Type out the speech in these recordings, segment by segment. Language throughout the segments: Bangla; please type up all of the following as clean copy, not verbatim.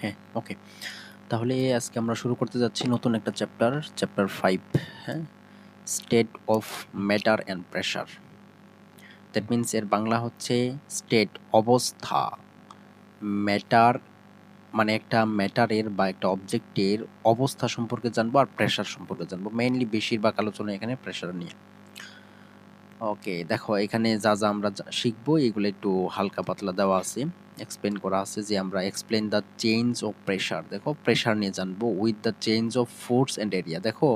হ্যাঁ, ওকে। তাহলে আজকে আমরা শুরু করতে যাচ্ছি নতুন একটা চ্যাপ্টার, চ্যাপ্টার 5, হ্যাঁ? State of matter and pressure. That means এর বাংলা হচ্ছে স্টেট, অবস্থা। ম্যাটার মানে একটা ম্যাটারের বা একটা অবজেক্টের অবস্থা সম্পর্কে জানবো আর প্রেশার সম্পর্কে জানবো। মেইনলি বেশিরভাগ আলোচনা এখানে প্রেশার নিয়ে। ওকে, দেখো এখানে যা আমরা শিখবো এগুলো একটু হালকা পাতলা দেওয়া আছে, এক্সপ্লেন করা আছে যে আমরা explain the change of pressure. দেখো প্রেশার নিয়ে জানবো with the change of force and area. দেখো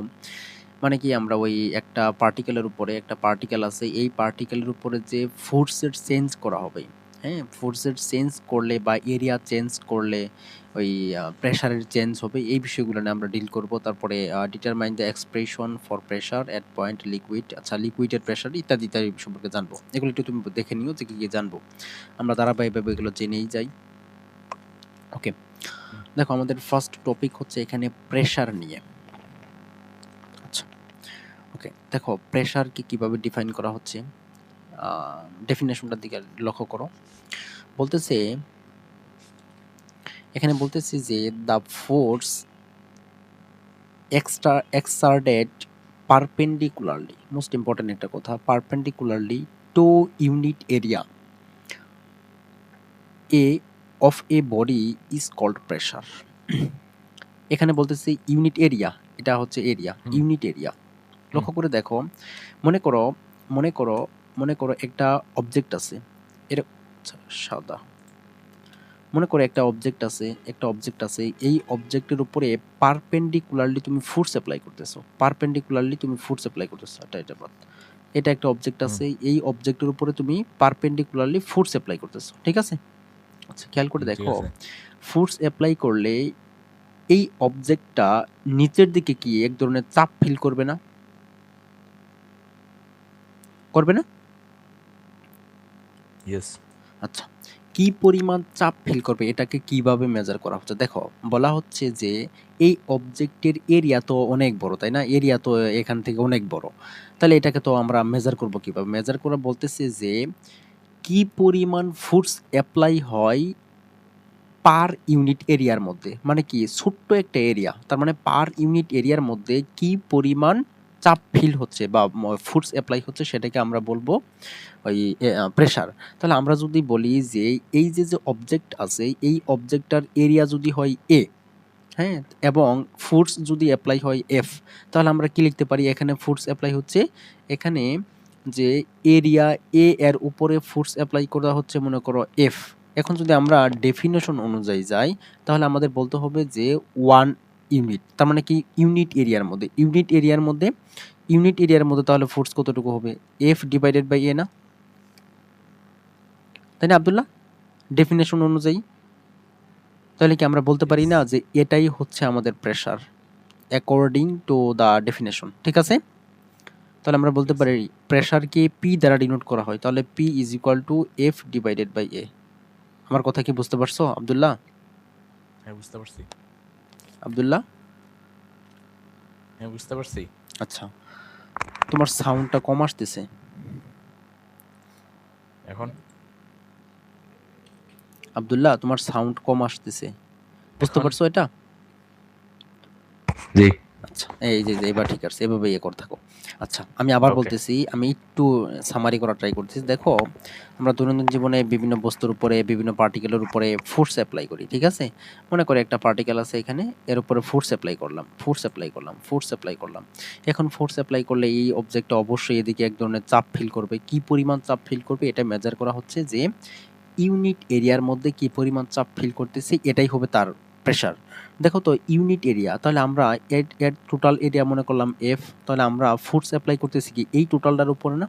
মানে কি আমরা ওই একটা পার্টিকেলের উপরে একটা পার্টিকেল আছে, এই পার্টিকেলের উপরে যে ফোর্সের চেঞ্জ করা হবে, হ্যাঁ, ফোর্সের চেঞ্জ করলে বা এরিয়া চেঞ্জ করলে ওই প্রেশারের চেঞ্জ হবে, এই বিষয়গুলো নিয়ে আমরা ডিল করব। তারপরে determine the expression for pressure at point liquid, আচ্ছা লিকুইডের প্রেশার ইত্যাদি ইত্যাদি সম্পর্কে জানবো। এগুলো একটু তুমি দেখে নিও যে কী কী জানবো, আমরা ধারাবাহিকভাবে এগুলো জেনেই যাই। ওকে, দেখো আমাদের ফার্স্ট টপিক হচ্ছে এখানে প্রেশার নিয়ে। আচ্ছা, ওকে, দেখো প্রেশারকে কিভাবে ডিফাইন করা হচ্ছে, ডেফিনেশনটার দিকে লক্ষ্য করো। বলতেছে এখানে বলতেছি যে the force exerted perpendicularly, most important একটা কথা, perpendicularly to unit area a of a body is called pressure. এখানে বলতেছে ইউনিট এরিয়া, এটা হচ্ছে এরিয়া, ইউনিট এরিয়া। লক্ষ্য করে দেখো, মনে করো মনে করো মনে করো একটা অবজেক্ট আছে, এর আচ্ছা, সাদা, মনে করো একটা অবজেক্ট আছে, এই অবজেক্টের উপরে পারপেন্ডিকুলারলি তুমি ফোর্স অ্যাপ্লাই করতেছো, এটা বাদ। এটা একটা অবজেক্ট আছে, এই অবজেক্টের উপরে তুমি পারপেন্ডিকুলারলি ফোর্স অ্যাপ্লাই করতেছো, ঠিক আছে? আচ্ছা, খেয়াল করে ঠিক দেখো, আছে। ফোর্স অ্যাপ্লাই করলে এই অবজেক্টটা নিচের দিকে কি এক ধরনের চাপ ফিল করবে না? করবে না? ইয়েস। আচ্ছা, কি পরিমাণ চাপ ফিল করবে এটাকে কিভাবে মেজার করা হচ্ছে? দেখো বলা হচ্ছে যে এই অবজেক্টের এরিয়া তো অনেক বড়, তাই না? এরিয়া তো এখান থেকে অনেক বড়, তাহলে এটাকে তো আমরা মেজার করব কিভাবে? মেজার করা বলতেছে যে কি পরিমাণ ফোর্স অ্যাপ্লাই হয় পার ইউনিট এরিয়ার মধ্যে, মানে কি ছোট্ট একটা এরিয়া, তার মানে পার ইউনিট এরিয়ার মধ্যে কি পরিমাণ চাপ ফিল হচ্ছে বা ফোর্স অ্যাপ্লাই হচ্ছে সেটাকে আমরা বলবো ওই প্রেশার। তাহলে আমরা যদি বলি যে এই যে অবজেক্ট আছে, এই অবজেক্টটার এরিয়া যদি হয় এ, হ্যাঁ, এবং ফোর্স যদি অ্যাপ্লাই হয় এফ, তাহলে আমরা কি লিখতে পারি? এখানে ফোর্স অ্যাপ্লাই হচ্ছে, এখানে যে এরিয়া এ এর উপরে ফোর্স অ্যাপ্লাই করা হচ্ছে মনে করো এফ। এখন যদি আমরা ডেফিনেশন অনুযায়ী যাই তাহলে আমাদের বলতে হবে যে 1 ইউনিট, তার মানে কি ইউনিট এরিয়ার মধ্যে তাহলে ফোর্স কতটুকু হবে? এফ ডিভাইডেড বাই এ না, তাই না আব্দুল্লাহ? ডেফিনেশন অনুযায়ী তাহলে কি আমরা বলতে পারি ইয়েস। না যে এটাই হচ্ছে আমাদের pressure according to the definition, ঠিক আছে? তাহলে আমরা বলতে ইয়েস। পারি প্রেশারকে পি দ্বারা ডিনোট করা হয়, তাহলে P is equal to F divided by A. আমার কথা কি বুঝতে পারছো আব্দুল্লাহ? হ্যাঁ, বুঝতে পারছি। আব্দুল্লাহ, হ্যাঁ, বুঝতে পারছি। আচ্ছা, তোমার সাউন্ডটা কম আসতেছে। এখন আব্দুল্লাহ, তোমার সাউন্ড কম আসতেছে, বুঝতে এখন পারছো এটা? জি। আচ্ছা, এই যে এবার ঠিক আছে, এভাবে ইয়ে করে থাকো। আচ্ছা, আমি আবার ওকে। বলতেছি, আমি একটু সামারি করার ট্রাই করতেছি। দেখো আমরা দৈনন্দিন জীবনে বিভিন্ন বস্তুর উপরে, বিভিন্ন পার্টিকেলের উপরে ফোর্স অ্যাপ্লাই করি, ঠিক আছে? মনে করে একটা পার্টিকেল আছে এখানে, এর উপরে ফোর্স অ্যাপ্লাই করলাম। এখন ফোর্স অ্যাপ্লাই করলে এই অবজেক্টটা অবশ্যই এদিকে এক ধরনের চাপ ফিল করবে। কি পরিমাণ চাপ ফিল করবে এটা মেজার করা হচ্ছে যে ইউনিট এরিয়ার মধ্যে কি পরিমাণ চাপ ফিল করতেছে, এটাই হবে তার প্রেশার। দেখো তো ইউনিট এরিয়া, তাহলে আমরা এর টোটাল এরিয়া মনে করলাম এফ, তাহলে আমরা ফোর্স অ্যাপ্লাই করতেছি কি এই টোটালটার উপরে না?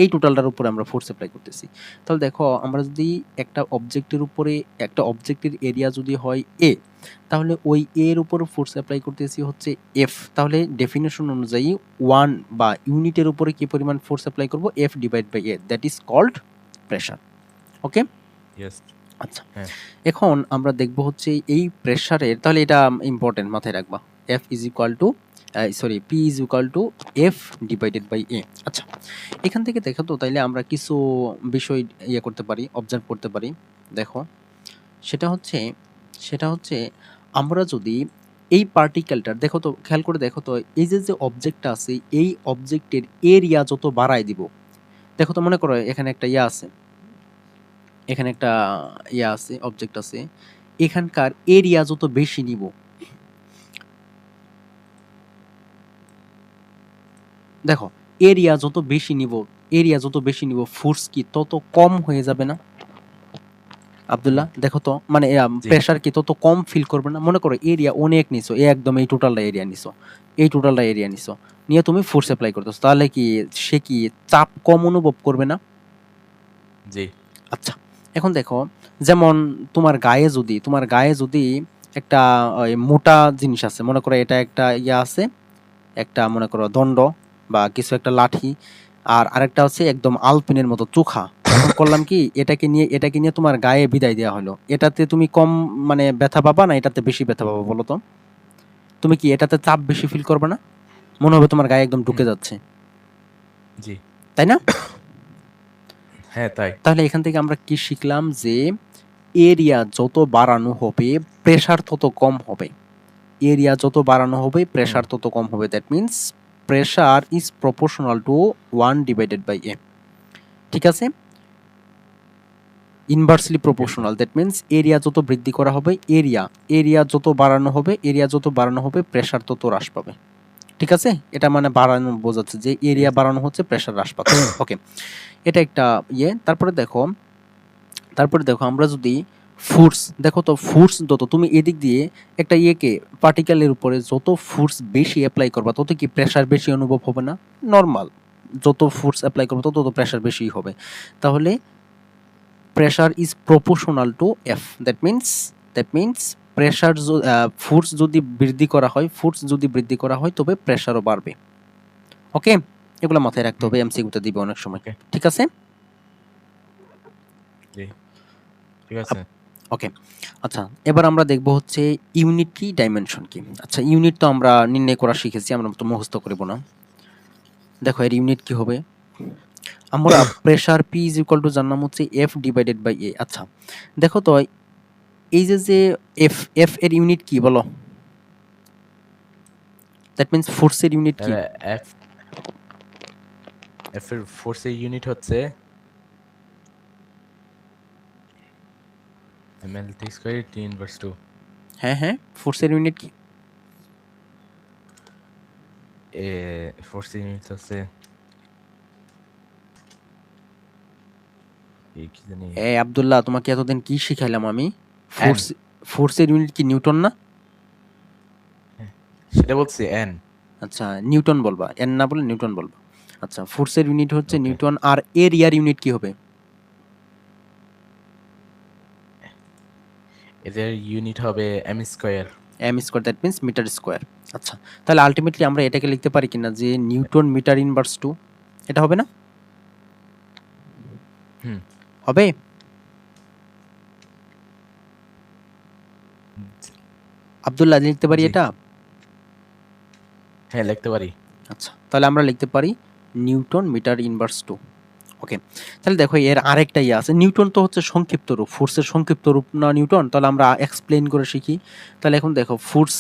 এই টোটালটার উপরে আমরা ফোর্স অ্যাপ্লাই করতেছি। তাহলে দেখো আমরা যদি একটা অবজেক্টের উপরে, একটা অবজেক্টের এরিয়া যদি হয় এ, তাহলে ওই এর উপর ফোর্স অ্যাপ্লাই করতেছি হচ্ছে এফ। তাহলে ডেফিনেশন অনুযায়ী ওয়ান বা ইউনিটের উপরে কি পরিমাণ ফোর্স অ্যাপ্লাই করব? F divide by A, that is called pressure. Okay, yes. আচ্ছা, হ্যাঁ। এখন আমরা দেখব হচ্ছে এই প্রেশারের, তাহলে এটা ইম্পর্টেন্ট মাথায় রাখবা, F is equal to P is equal to F divided by A. আচ্ছা, এখান থেকে দেখো তো তাইলে আমরা কিছু বিষয় ইয়ে করতে পারি, অবজার্ভ করতে পারি। দেখো সেটা হচ্ছে সেটা হচ্ছে আমরা যদি এই পার্টিকেলটার দেখো তো, খেয়াল করে দেখো তো, এই যে অবজেক্টটা আছে এই অবজেক্টের এরিয়া যত বাড়ায় দিব, দেখো তো, মনে করো এখানে একটা ইয়া আছে, এখানে একটা ইয়া আছে, অবজেক্ট আছে, এখানকার এরিয়া যত বেশি নিব, দেখো এরিয়া যত বেশি নিব, এরিয়া যত বেশি নিব, ফোর্স কি তত কম হয়ে যাবে না হুম, আব্দুল্লাহ? দেখো তো, মানে জি, প্রেসার কি তত কম ফিল করবে না? মনে করো এরিয়া অনেক নিছো, একদম এই টোটালটা এরিয়া নিছো, এই টোটালটা এরিয়া নিছো, নিয়ে তুমি ফোর্স অ্যাপ্লাই করতেছো, তাহলে কি সে কি চাপ কম অনুভব করবে না? জি, আচ্ছা, এখন দেখো, যেমন তোমার গায়ে যদি একটা ওই মোটা জিনিস আছে, মনে করো এটা একটা ইয়া আছে, একটা মনে করো দণ্ড বা কিছু একটা লাঠি, আর আরেকটা হচ্ছে একদম আলপিনের মতো চোখা। এখন করলাম কি, এটাকে নিয়ে তোমার গায়ে বিদায় দেওয়া হলো, এটাতে তুমি কম মানে ব্যথা পাবা না এটাতে বেশি ব্যথা পাবা বলো তো? তুমি কি এটাতে চাপ বেশি ফিল করবে না? মনে হবে তোমার গায়ে একদম হুম, ঢুকে যাচ্ছে, জি, তাই না? হ্যাঁ, তাই। তাহলে এখান থেকে আমরা কি শিখলাম যে এরিয়া যত বাড়ানো হবে প্রেসার তত কম হবে, এরিয়া যত বাড়ানো হবে হুম, প্রেসার তত কম হবে, that means pressure is proportional to 1/a। ঠিক আছে, ইনভার্সলি ঠিক আছে। প্রপোর্শনাল, দ্যাট মিন্স এরিয়া যত বৃদ্ধি করা হবে, এরিয়া যত বাড়ানো হবে, প্রেসার তত হ্রাস পাবে। ঠিক আছে, এটা মানে বাড়ানো বোঝাচ্ছে যে ঠিক এরিয়া আছে। বাড়ানো হচ্ছে, প্রেসার হ্রাস পাচ্ছে। ওকে, এটা একটা ইয়ে। তারপরে দেখো আমরা যদি ফোর্স, দেখো তো ফোর্স যত তুমি এদিক দিয়ে একটা ইয়েকে পার্টিকেলের উপরে যত ফোর্স বেশি অ্যাপ্লাই করবা তত কি প্রেসার বেশি অনুভব হবে না? নর্মাল, যত ফোর্স অ্যাপ্লাই করবে তত প্রেসার বেশি হবে। তাহলে pressure is proportional to F, that means pressure, force যদি বৃদ্ধি করা হয় তবে প্রেসারও বাড়বে। ওকে, এগুলো মাথায় রাখতে হুম, হবে, এমসিকিউতে দিবে অনেক সময়। ওকে, ঠিক আছে, জি, ঠিক আছে। ওকে। আচ্ছা, এবার আমরা দেখব হচ্ছে ইউনিট কি, ডাইমেনশন কি। আচ্ছা, ইউনিট তো আমরা নির্ণয় করা শিখেছি, আমরা তো মুখস্থ করব না। দেখো এর ইউনিট কি হবে, আমরা pressure P is equal two জানলাম হচ্ছে এফ ডিভাইডেড বাই এ। আচ্ছা, দেখো তো, এই যে এফ, এফ এর ইউনিট কি বলো? দ্যাট মিন্স ফোর্সের ইউনিট কি? তাহলে এফ এফ এর ফোর্সের ইউনিট হচ্ছে ml t square t inverse 2। হ্যাঁ হ্যাঁ, ফোর্সের ইউনিট কি? এ ফোর্সের ইউনিট হচ্ছে কি জানি, এ আব্দুল্লাহ, তোমাকে এতদিন কি শিখাইলাম আমি? এন। ফোর্স, ফোর্সের ইউনিট কি নিউটন না? সেটা বলছি এন। আচ্ছা, নিউটন বলবা, এন না বলে নিউটন বলবা। আচ্ছা, ফোর্সের ইউনিট হচ্ছে ওকে, নিউটন, আর এরিয়ার ইউনিট কি হবে? এদের ইউনিট হবে M square. M square, that means metre square. আচ্ছা, তাহলে আলটিমেটলি আমরা এটাকে লিখতে পারি কিনা যে নিউটন মিটার ইনভার্স টু, এটা হবে না? হুম, হবে? আব্দুল্লাহ, লিখতে পারি জি, এটা? হ্যাঁ, লিখতে পারি। আচ্ছা, তাহলে আমরা লিখতে পারি নিউটন মিটার ইনভার্স টু। ওকে, তাহলে দেখো এর আরেকটা ইয়ে আছে, নিউটন তো হচ্ছে সংক্ষিপ্ত রূপ, ফোর্সের সংক্ষিপ্ত রূপ না নিউটন? তাহলে আমরা এক্সপ্লেইন করে শিখি। তাহলে এখন দেখো ফোর্স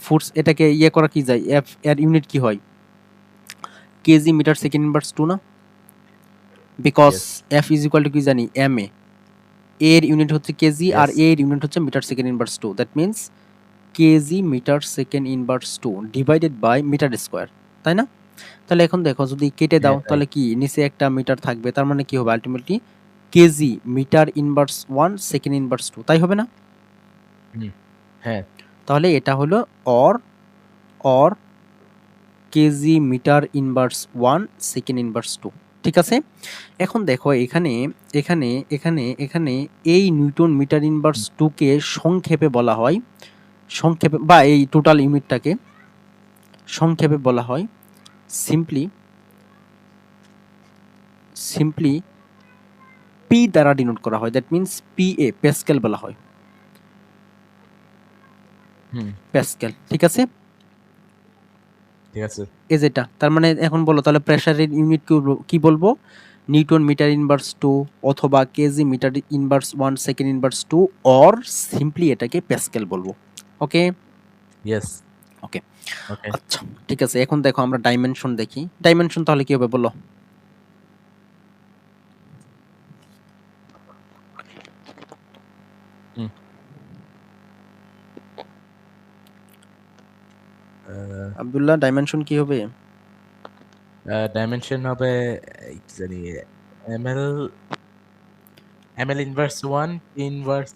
ফোর্স এটাকে ইয়ে করা কি যায়, এফ এর ইউনিট কি হয়? Kg metre second inverse two না? Because yes, F is equal to কি জানি, এম এ, এর ইউনিট হচ্ছে কেজি আর ইয়েস, এর ইউনিট হচ্ছে metre second inverse two, that means kg metre second inverse two divided by metre square, তাই না? তাহলে এখন দেখো যদি কেটে দাও হ্যাঁ, তাই। তাহলে কি নিচে একটা মিটার থাকবে, তার মানে কি হবে ultimately KG metre inverse one second inverse two, তাই হবে না? হুম, হ্যাঁ, তাহলে এটা হলো or or KG metre inverse one second inverse two. ঠিক আছে, এখন দেখো এখানে এখানে এখানে এই নিউটন মিটার ইনভার্স টুকে সংক্ষেপে বলা হয়, সংক্ষেপে বা এই টোটাল ইউনিটটাকে সংক্ষেপে বলা হয় সিম্পলি সিম্পলি পি দ্বারা ডিনোট করা হয়, that means P A, Pascal বলা হয়, হুম, প্যাসকেল। ঠিক আছে, ঠিক আছে। এ যেটা, তার মানে এখন বলো তাহলে প্রেসারের ইউনিট কি বলবো? নিউটন মিটার ইনভার্স 2 অথবা KG metre inverse 1 second inverse 2 or simply এটাকে প্যাসকেল বলবো। ওকে? ইয়েস। ওকে। ওকে। আচ্ছা, ঠিক আছে। এখন দেখো আমরা ডাইমেনশন দেখি। ডাইমেনশন তাহলে কি হবে বলো? হুম। আহ, আব্দুল্লাহ, ডাইমেনশন কি হবে? ডাইমেনশন হবে কি জানি, ML ML inverse 1 inverse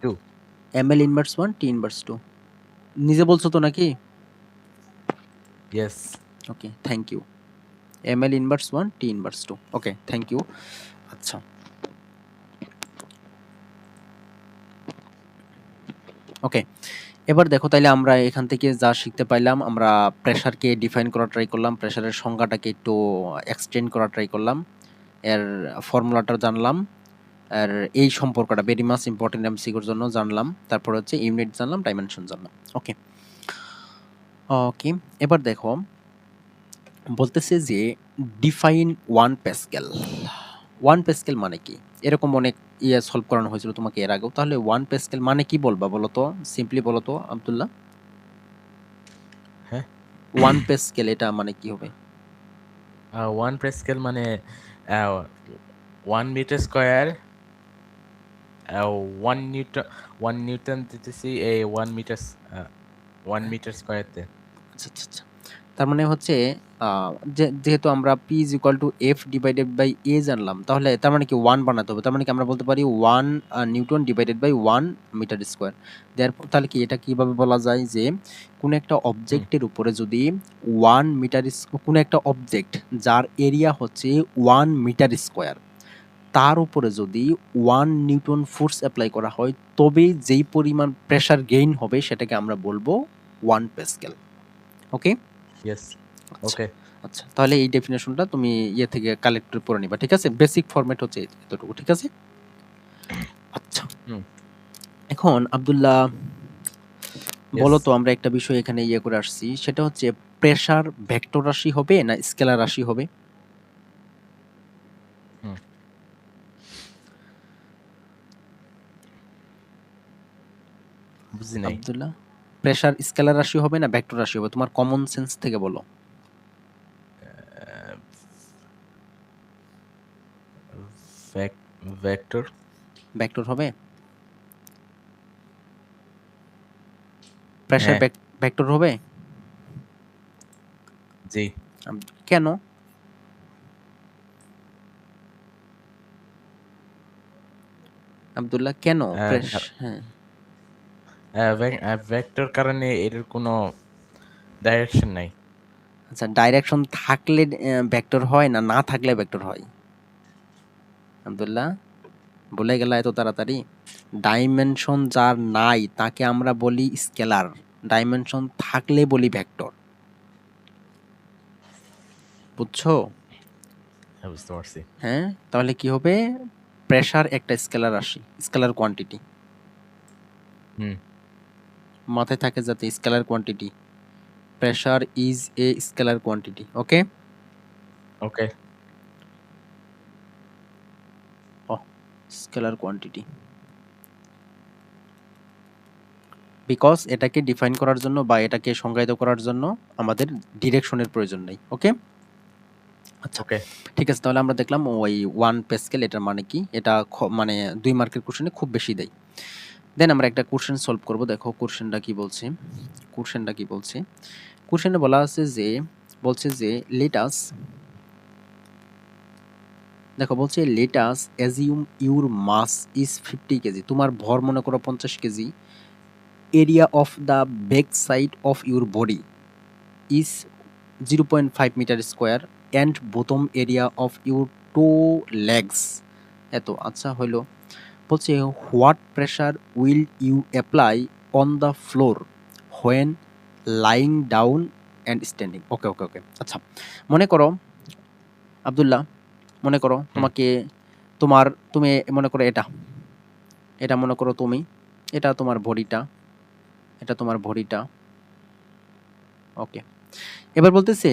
2। ML inverse 1 T inverse 2 নিজে বলছো তো নাকি? Yes. Okay, thank you. ML inverse 1 T inverse 2। Okay, thank you. আচ্ছা, ওকে। এবার দেখো তাইলে আমরা এখান থেকে যা শিখতে পাইলাম, আমরা প্রেশারকে ডিফাইন করা ট্রাই করলাম, প্রেশারের সংজ্ঞাটাকে একটু এক্সটেন্ড করা ট্রাই করলাম, এর ফর্মুলাটা জানলাম, আর এই সম্পর্কটা ভেরি মাচ ইম্পর্টেন্ট এমসিকিউর জন্য জানলাম, তারপর হচ্ছে ইউনিট জানলাম, ডাইমেনশন জানলাম। ওকে, ওকে। এবার দেখো বলতেছে যে ডিফাইন 1 প্যাসকেল। 1 প্যাসকেল মানে কি? এরকম অনেক ইয়ে সলভ করানো হয়েছিল তোমাকে এর আগেও। তাহলে 1 প্যাসকেল মানে কি বলবা বলো তো? সিম্পলি বলো তো আব্দুল্লাহ। হ্যাঁ। 1 প্যাসকেল এটা মানে কি হবে? 1 প্যাসকেল মানে 1 মিটার স্কয়ার, 1 নিউটন, 1 নিউটন দিতেছি এই 1 মিটার 1 মিটার স্কয়ারতে। আচ্ছা, আচ্ছা, আচ্ছা। তার মানে হচ্ছে যেহেতু আমরা P = F divided by A জানলাম, তাহলে তার মানে কি 1 বানাতে হবে। তার মানে কি আমরা বলতে পারি 1 newton divided by 1 metre square. তাহলে কি এটা কিভাবে বলা যায় যে কোন একটা হুম। অবজেক্টের উপরে যদি 1 মিটার কোন একটা অবজেক্ট যার এরিয়া হচ্ছে 1 মিটার স্কয়ার, তার উপরে যদি 1 নিউটন ফোর্স এপ্লাই করা হয়, তবেই যেই পরিমাণ প্রেসার গেইন হবে সেটাকে আমরা বলবো 1 প্যাসকেল। ওকে? ইয়েস। আচ্ছা, ওকে। আচ্ছা। তাহলে এই ডেফিনিশনটা তুমি ইয়ে থেকে কালেক্ট করে পড়ে নিবা। ঠিক আছে? বেসিক ফরম্যাট হচ্ছে এতটুকু। ঠিক আছে? আচ্ছা। হুম। এখন আব্দুল্লাহ ইয়েস। বলো তো, আমরা একটা বিষয় এখানে ইয়ে করে আসছি। সেটা হচ্ছে প্রেসার ভেক্টর রাশি হবে না স্কেলার রাশি হবে? হুম। বুঝি নাই। আব্দুল্লাহ, প্রেসার স্কেলার রাশি হবে না ভেক্টর রাশি হবে? তোমার কমন সেন্স থেকে বলো। ভেক্টর। ভেক্টর হবে? প্রেসার হ্যাঁ। ভেক্টর হবে? জি। কেন? আব্দুল্লাহ কেন? হ্যাঁ। ভেক্টর কারণে এটার কোনো ডাইরেকশন নাই। আচ্ছা, ডাইরেকশন থাকলে ভেক্টর হয় না, না থাকলে ভেক্টর হয়? আব্দুল্লাহ, বলে গেলা এত তাড়াতাড়ি? ডাইমেনশন যার নাই তাকে আমরা বলি স্কেলার, ডাইমেনশন থাকলে বলি ভেক্টর। বুঝছো? হ্যাঁ, বুঝতে পারছি। হ্যাঁ, তাহলে কি হবে? প্রেসার একটা স্কেলার রাশি, স্কেলার কোয়ান্টিটি। হুম। মাথায় থাকে যাতে scalar quantity, pressure is a scalar quantity. Okay? Okay. ও, স্কেলার কোয়ান্টিটি। বিকজ এটাকে ডিফাইন করার জন্য বা এটাকে সংজ্ঞায়িত করার জন্য আমাদের ডিরেকশনের প্রয়োজন নেই। ওকে? আচ্ছা, ওকে। ঠিক আছে। তাহলে আমরা দেখলাম ওই 1 প্যাসকেল এটার মানে কি? এটা মানে 2 মার্কের কোশ্চেনে খুব বেশি দেয়। দেন আমরা একটা কোশ্চেন সলভ করব। দেখো কোশ্চেনটা কি বলছে। কোশ্চেনটা কি বলছে? কোশ্চেনে বলা আছে যে লেট আস, দেখো বলছে let us assume your mass is 50 kg. তোমার ভর মনে করো 50 kg. Area of the back side of your body is 0.5 metre square and bottom area of your two legs এত। আচ্ছা হইলো। বলছে what pressure will you apply on the floor when lying down and standing. Okay, okay, okay. আচ্ছা, মনে করো আব্দুল্লাহ, মনে করো হুম। তুমি মনে করো এটা, এটা মনে করো তুমি, এটা তোমার বডিটা, এটা তোমার বডিটা। ওকে। এবার বলতেছে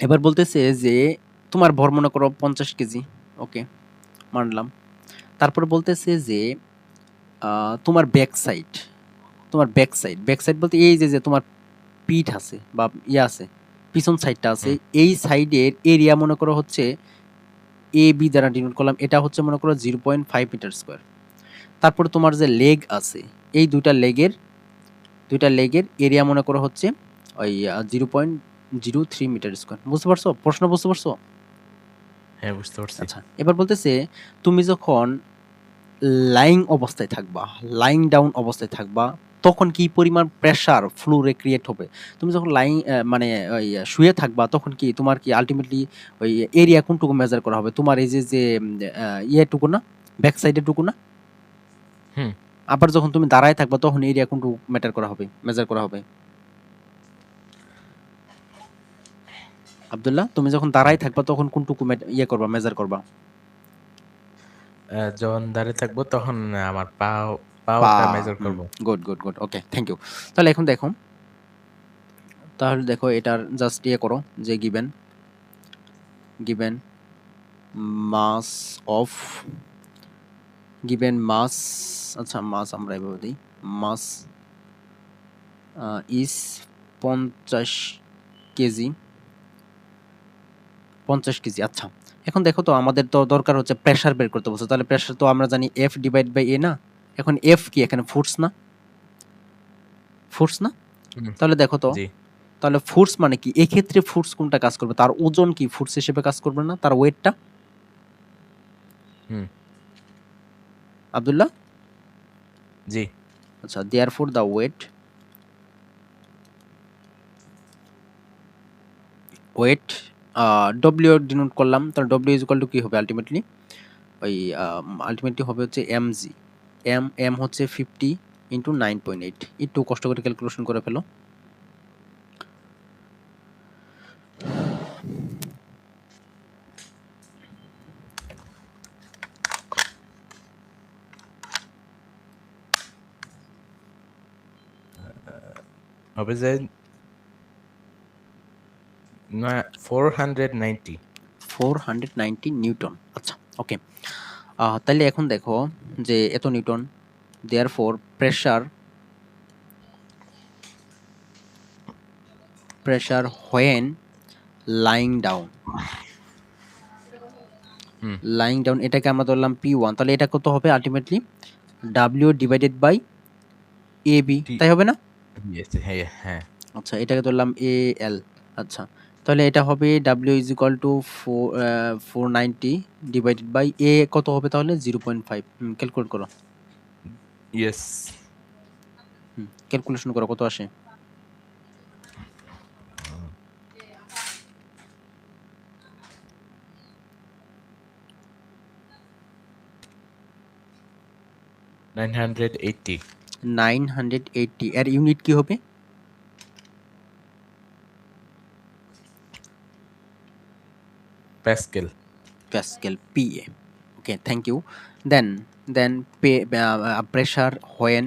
এবার বলতেছে যে তোমার ভর মনে করো 50 কেজি, ওকে মানলাম। তারপরে বলতেছে যে তোমার ব্যাক সাইড, ব্যাক সাইড বলতে এই যে তোমার পিঠ আছে বা ইয়ে আছে, পিছন সাইডটা আছে, হুম এই সাইডের এরিয়া মনে করো হচ্ছে এ বি দ্বারা ডিনোট করলাম, এটা হচ্ছে মনে করো 0.5 মিটার স্কোয়ার। তারপরে তোমার যে লেগ আছে, এই দুইটা লেগের এরিয়া মনে করো হচ্ছে ওই 0.03 মিটার স্কোয়ার। বুঝতে পারছো প্রশ্ন, বুঝতে পারছো? হ্যাঁ বুঝতে পারছি। আচ্ছা, এবার বলতেছে তুমি যখন লাইং অবস্থায় থাকবা, লাইং ডাউন অবস্থায় থাকবা, তখন কি পরিমাণ প্রেসার ফ্লোরে ক্রিয়েট হবে? তুমি যখন মানে ওই শুয়ে থাকবা, তখন কি তোমার কি আলটিমেটলি ওই এরিয়া কোনটুকু মেজার করা হবে? তোমার এই যে ইয়েটুকু না, ব্যাক সাইডের টুকু না? হুম আবার যখন তুমি দাঁড়ায় থাকবা, তখন এরিয়া কোনটুকু ম্যাটার করা হবে, মেজার করা হবে? আব্দুল্লাহ, তুমি যখন দাঁড়ায় থাকবা, তখন কোনটুকু ইয়ে করবা, মেজার করবা? যখন দাঁড়িয়ে থাকবো তখন আমার পা। পাওটা মেজার হুম, করব। Good good good, okay, thank you. তাহলে এখন দেখো, তাহলে দেখো এটার জাস্ট ইয়ে করো যে গিভেন মাস অফ, গিভেন মাস, আচ্ছা মাস আমরা এভাবে দিই, মাস ইজ 50 কেজি, 50 কেজি। আচ্ছা, এখন দেখো তো আমাদের তো দরকার হচ্ছে প্রেসার বের করতে বলছে, তাহলে প্রেসার তো আমরা জানি এফ ডিভাইড বাই এ না? এখন এফ কি এখানে? ফোর্স না? ফোর্স না? হুম তাহলে দেখো তো, জি তাহলে ফোর্স মানে কি? এক্ষেত্রে ফোর্স কোনটা কাজ করবে? তার ওজন কি ফোর্স হিসেবে কাজ করবে না? তার ওয়েটটা? হুম আব্দুল্লাহ, জি আচ্ছা, therefore the weight W denote করলাম, তাহলে ডব্লিউ ইজ ইকুয়াল টু কি হবে আলটিমেটলি? ওই আলটিমেটলি হবে হচ্ছে এমজি, এম হচ্ছে 50 ইন্টু 9.8। একটু কষ্ট করে ক্যালকুলেশন করে ফেলো। হবে যে 490। 490 নিউটন। আচ্ছা, ওকে। তাহলে এখন দেখো যে এত newton, therefore pressure when lying down, hmm এটাকে আমরা ধরলাম P1, তাহলে এটা কত হবে ultimately? W divided by A B, টি তাই হবে না? ইয়েস হ্যাঁ হ্যাঁ আচ্ছা, এটাকে ধরলাম এ এল। আচ্ছা, তাহলে এটা হবে W is equal to 490 divided by A, কত হবে তাহলে? 0.5। ক্যালকুলেট করো, ইয়েস ক্যালকুলেশন করো কত আসে? 980 980। এর ইউনিট কি হবে? Pascal. Pascal, PA. Okay, thank you. Then then pressure when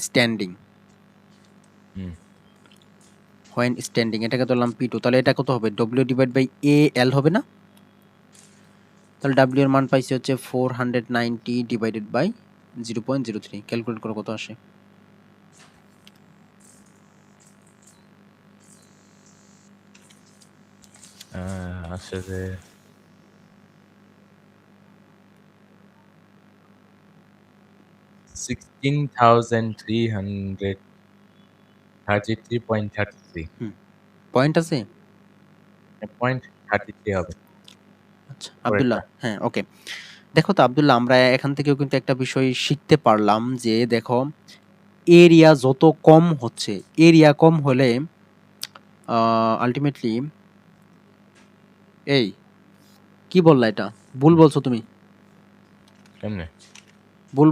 standing, hmm এটাকে ধরলাম P2, তাহলে এটা কত হবে? W divide by A L হবে না? তাহলে ডাব্লিউ এর মান পাইছি হচ্ছে 490 ডিভাইডেড বাই 0.03। ক্যালকুলেট করো কত আসে? আসলে 16,333.33 হুম, পয়েন্ট আছে? পয়েন্ট 33 হবে আচ্ছা আব্দুল্লাহ, পরেরটা। হ্যাঁ, ওকে। দেখো তো আব্দুল্লাহ, আমরা এখান থেকেও কিন্তু একটা বিষয় শিখতে পারলাম যে দেখো, এরিয়া যত কম হচ্ছে, এরিয়া কম হলে আলটিমেটলি, এই কি বললা? এটা ভুল বলছো তুমি, কেমনে ভুল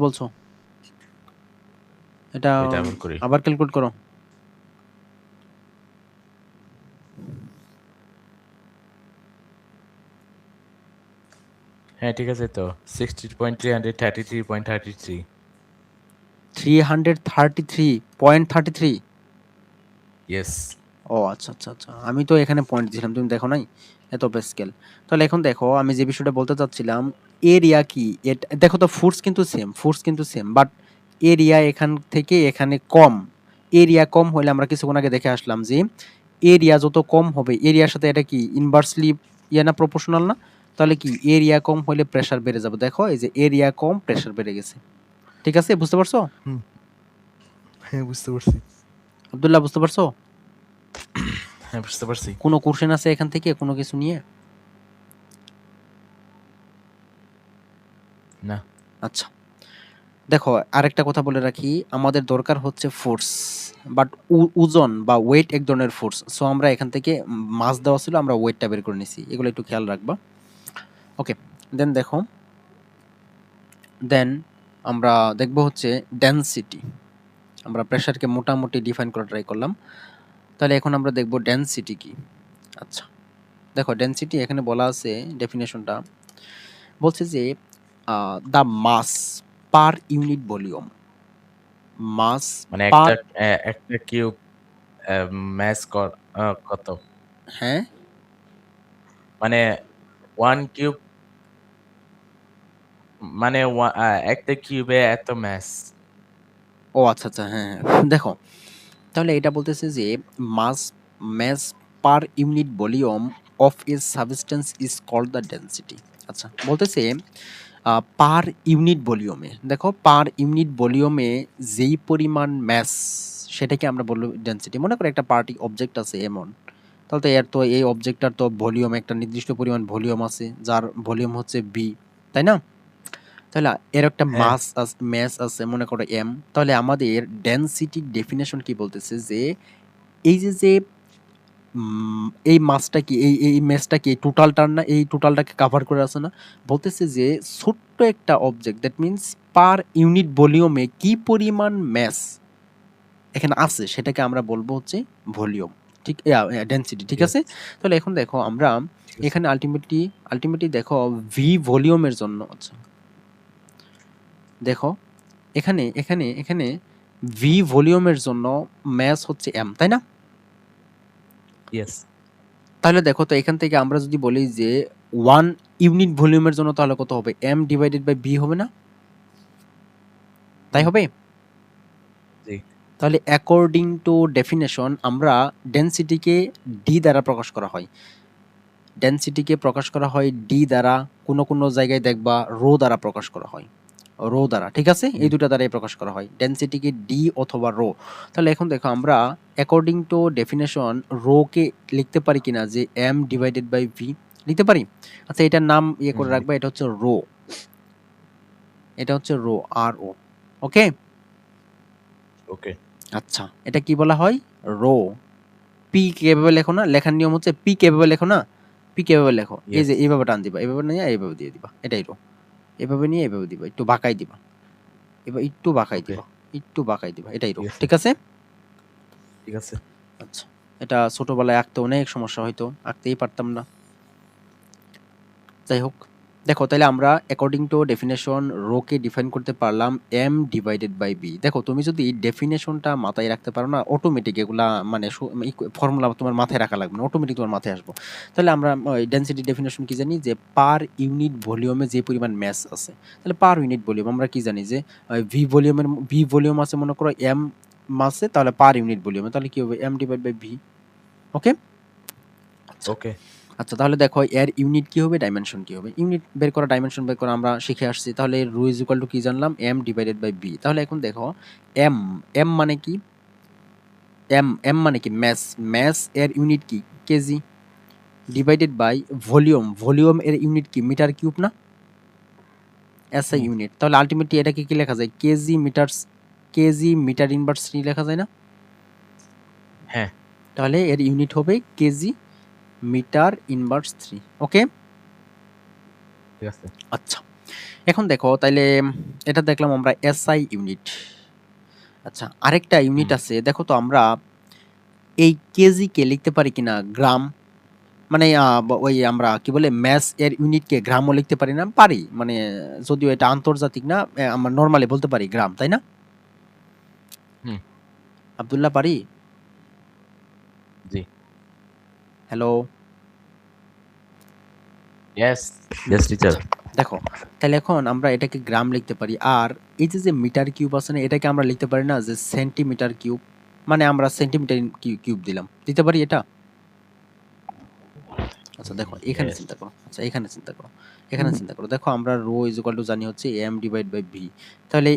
বলছো। এটা এটা আবার করি? আবার ক্যালকুলেট করো। হ্যাঁ ঠিক আছে তো 60.333.33। 333.33। ইয়েস ও আচ্ছা, আচ্ছা, আচ্ছা। আমি তো এখানে পয়েন্ট দিয়েছিলাম, তুমি দেখো নাই? এত স্কেল। তাহলে এখন দেখো আমি যে বিষয়টা বলতে চাচ্ছিলাম, এরিয়া কি? দেখো তো ফোর্স কিন্তু সেম, বাট এরিয়া এখান থেকে এখানে কম। এরিয়া কম হইলে আমরা কিছুক্ষণ আগে দেখে আসলাম যে এরিয়া যত কম হবে, এরিয়ার সাথে এটা কি ইনভার্সলি না, প্রপোর্শনাল না? তাহলে কি এরিয়া কম হইলে প্রেসার বেড়ে যাবে। দেখো এই যে এরিয়া কম, প্রেসার বেড়ে গেছে। ঠিক আছে, বুঝতে পারছো? হুম, হ্যাঁ বুঝতে পারছি। আব্দুল্লাহ, বুঝতে পারছো? হ্যাঁ বুঝতে পারছি। কোনো কোশ্চেন আছে এখান থেকে কোনো কিছু নিয়ে? না। আচ্ছা, দেখো আরেকটা কথা বলে রাখি, আমাদের দরকার হচ্ছে ফোর্স, বাট ওজন বা ওয়েট এক ধরনের ফোর্স। সো আমরা এখান থেকে মাস দেওয়া ছিল, আমরা ওয়েটটা বের করে নিছি, এগুলো একটু খেয়াল রাখবা। ওকে, দেন দেখো, দেন আমরা দেখব হচ্ছে ডেনসিটি। আমরা প্রেশারকে মোটামুটি ডিফাইন করা ট্রাই করলাম, তাহলে এখন আমরা দেখব ডেনসিটি কি। আচ্ছা, দেখো ডেনসিটি এখানে বলা আছে, ডেফিনেশনটা বলছে যে the mass per unit volume, mass মানে পার, একটা কিউব ম্যাস কত? হ্যাঁ মানে 1 কিউব মানে একটা কিউবে এত ম্যাস। ও আচ্ছা, আচ্ছা, হ্যাঁ, হ্যাঁ। দেখো তাহলে এটা বলতেছে যে mass mass per unit volume of a substance is called the density. আচ্ছা, বলতেছে পার ইউনিট ভলিউমে, দেখো পার ইউনিট ভলিউমে যেই পরিমাণ ম্যাস, সেটাকে আমরা বলবো ডেনসিটি। মনে করো একটা পার্টি অবজেক্ট আছে এমন, তাহলে তো এর তো এই অবজেক্টটার তো ভলিউম, একটা নির্দিষ্ট পরিমাণ ভলিউম আছে, যার ভলিউম হচ্ছে বি, তাই না? তাহলে এর একটা হ্যাঁ। ম্যাস আছে মনে করো এম। তাহলে আমাদের ডেনসিটির ডেফিনেশন কি বলতেছে যে এই যে এই মাসটা কি, এই ম্যাসটা কি টোটালটার না, এই টোটালটাকে কাভার করে আছে না? বলতেছে যে ছোট্ট একটা object, that means per unit ভলিউমে কি পরিমাণ ম্যাস এখানে আছে, সেটাকে আমরা বলবো হচ্ছে ভলিউম। ঠিক, ডেনসিটি। ঠিক ইয়েস। আছে, তাহলে এখন দেখো আমরা ঠিক আছে। এখানে আলটিমেটলি দেখো ভি ভলিউমের জন্য, আচ্ছা দেখো এখানে ভি ভলিউমের জন্য ম্যাস হচ্ছে এম, তাই না? ইয়েস। তাহলে দেখো তো এখান থেকে আমরা যদি বলি যে 1 ইউনিট ভলিউমের জন্য, তাহলে কত হবে? এম ডিভাইডেড বাই বি হবে না? তাই হুম, হবে? জি। তাহলে অ্যাকর্ডিং টু ডেফিনেশন আমরা ডেনসিটিকে ডি দ্বারা প্রকাশ করা হয়। ডেনসিটিকে প্রকাশ করা হয় ডি দ্বারা, কোনো জায়গায় দেখবা রো দ্বারা প্রকাশ করা হয়, রো দ্বারা। ঠিক আছে, এই হুম, দুটো দ্বারাই প্রকাশ করা হয় ডেনসিটিকে, ডি অথবা রো। তাহলে এখন দেখো আমরা অ্যাকর্ডিং টু ডেফিনেশন রো কে লিখতে পারি কিনা, যে এম ডিভাইডেড বাই ভি লিখতে পারি? আচ্ছা, এটার নাম ইয়ে হুম, করে রাখবা, এটা হচ্ছে রো, এটা হচ্ছে রো, আর ও। ওকে, ওকে। আচ্ছা, এটা কি বলা হয়? রো। পি কিভাবে লেখো না, লেখার নিয়ম হচ্ছে পি কিভাবে লেখো না, পি কিভাবে লেখো, এই ইয়েস। যে এইভাবে টান দিবা, এইভাবে নিয়ে এইভাবে দিয়ে দিবা, এটাই রো। এভাবে নিয়ে এভাবে দিবা, একটু বাঁকাই দিবা, এবার একটু বাঁকাই ওকে। দিবা, একটু বাঁকাই দিবা, এটাই রো। ঠিক আছে। ঠিক আছে, ঠিক আছে। আচ্ছা। এটা ছোটবেলায় আঁকতে অনেক সমস্যা হয়তো, আঁকতেই পারতাম না। যাই হোক, দেখো তাহলে আমরা অ্যাকর্ডিং টু ডেফিনেশন রো কে ডিফাইন করতে পারলাম এম ডিভাইডেড বাই বি। দেখো তুমি যদি ডেফিনেশনটা মাথায় রাখতে পারো না, অটোমেটিক এগুলা মানে ফর্মুলা তোমার মাথায় রাখা লাগবে না, অটোমেটিক তোমার মাথায় আসবো। তাহলে আমরা ডেনসিটি ডেফিনেশন কি জানি, যে পার ইউনিট ভলিউমে যে পরিমাণ ম্যাস আছে, তাহলে পার ইউনিট ভলিউম আমরা কি জানি, যে ভি ভলিউম আছে মনে করো এম মাসে, তাহলে পার ইউনিট ভলিউমে তাহলে কি হবে, এম ডিভাইড বাই ভি। ওকে, আচ্ছা। ওকে। আচ্ছা, তাহলে দেখো এর ইউনিট কি হবে, ডাইমেনশন কি হবে। ইউনিট বের করা, ডাইমেনশন বের করা আমরা শিখে আসছি। তাহলে রো ইজ ইকুয়াল টু কি জানলাম, এম ডিভাইডেড বাই বি। তাহলে এখন দেখো এম, এম মানে কি, এম মানে কি ম্যাস, ম্যাস এর ইউনিট কি, KG, divided by volume, volume এর ইউনিট কি, মিটার কিউব না, এসআই হুম, ইউনিট। তাহলে আলটিমেটলি এটাকে কি লেখা যায়, KG metre, KG metre inverse 3 লেখা যায় না? হ্যাঁ। তাহলে এর ইউনিট হবে কেজি মিটার ইনভার্স 3। ওকে, ঠিক আছে। আচ্ছা। এখন দেখো তাইলে এটা দেখলাম আমরা এসআই ইউনিট। আচ্ছা, আরেকটা ইউনিট হুম, আছে, দেখো তো আমরা এই কেজি কে লিখতে পারি কিনা গ্রাম, মানে ওই আমরা কি বলে ম্যাস এর ইউনিট কে গ্রামও লিখতে পারি না, পারি মানে, যদিও এটা আন্তর্জাতিক না, আমরা নরমালি বলতে পারি গ্রাম, তাই না? হুম, আব্দুল্লাহ, পারি? জি। হ্যালো? Yes. Yes, teacher. দেখো, তাহলে এখন আমরা এটাকে গ্রাম লিখতে পারি। আর এই যে মিটার কিউব আছে না, এটাকে আমরা লিখতে পারি না যে সেন্টিমিটার কিউব? মানে আমরা সেন্টিমিটার কিউব দিলাম। দিতে পারি এটা? আচ্ছা দেখো, এখানে Yes. চিন্তা করো। আচ্ছা এখানে চিন্তা করো। এখানে চিন্তা করো। দেখো আমরা রো ইজ ইকুয়াল টু জানি হচ্ছে m ডিভাইড বাই v। তাহলে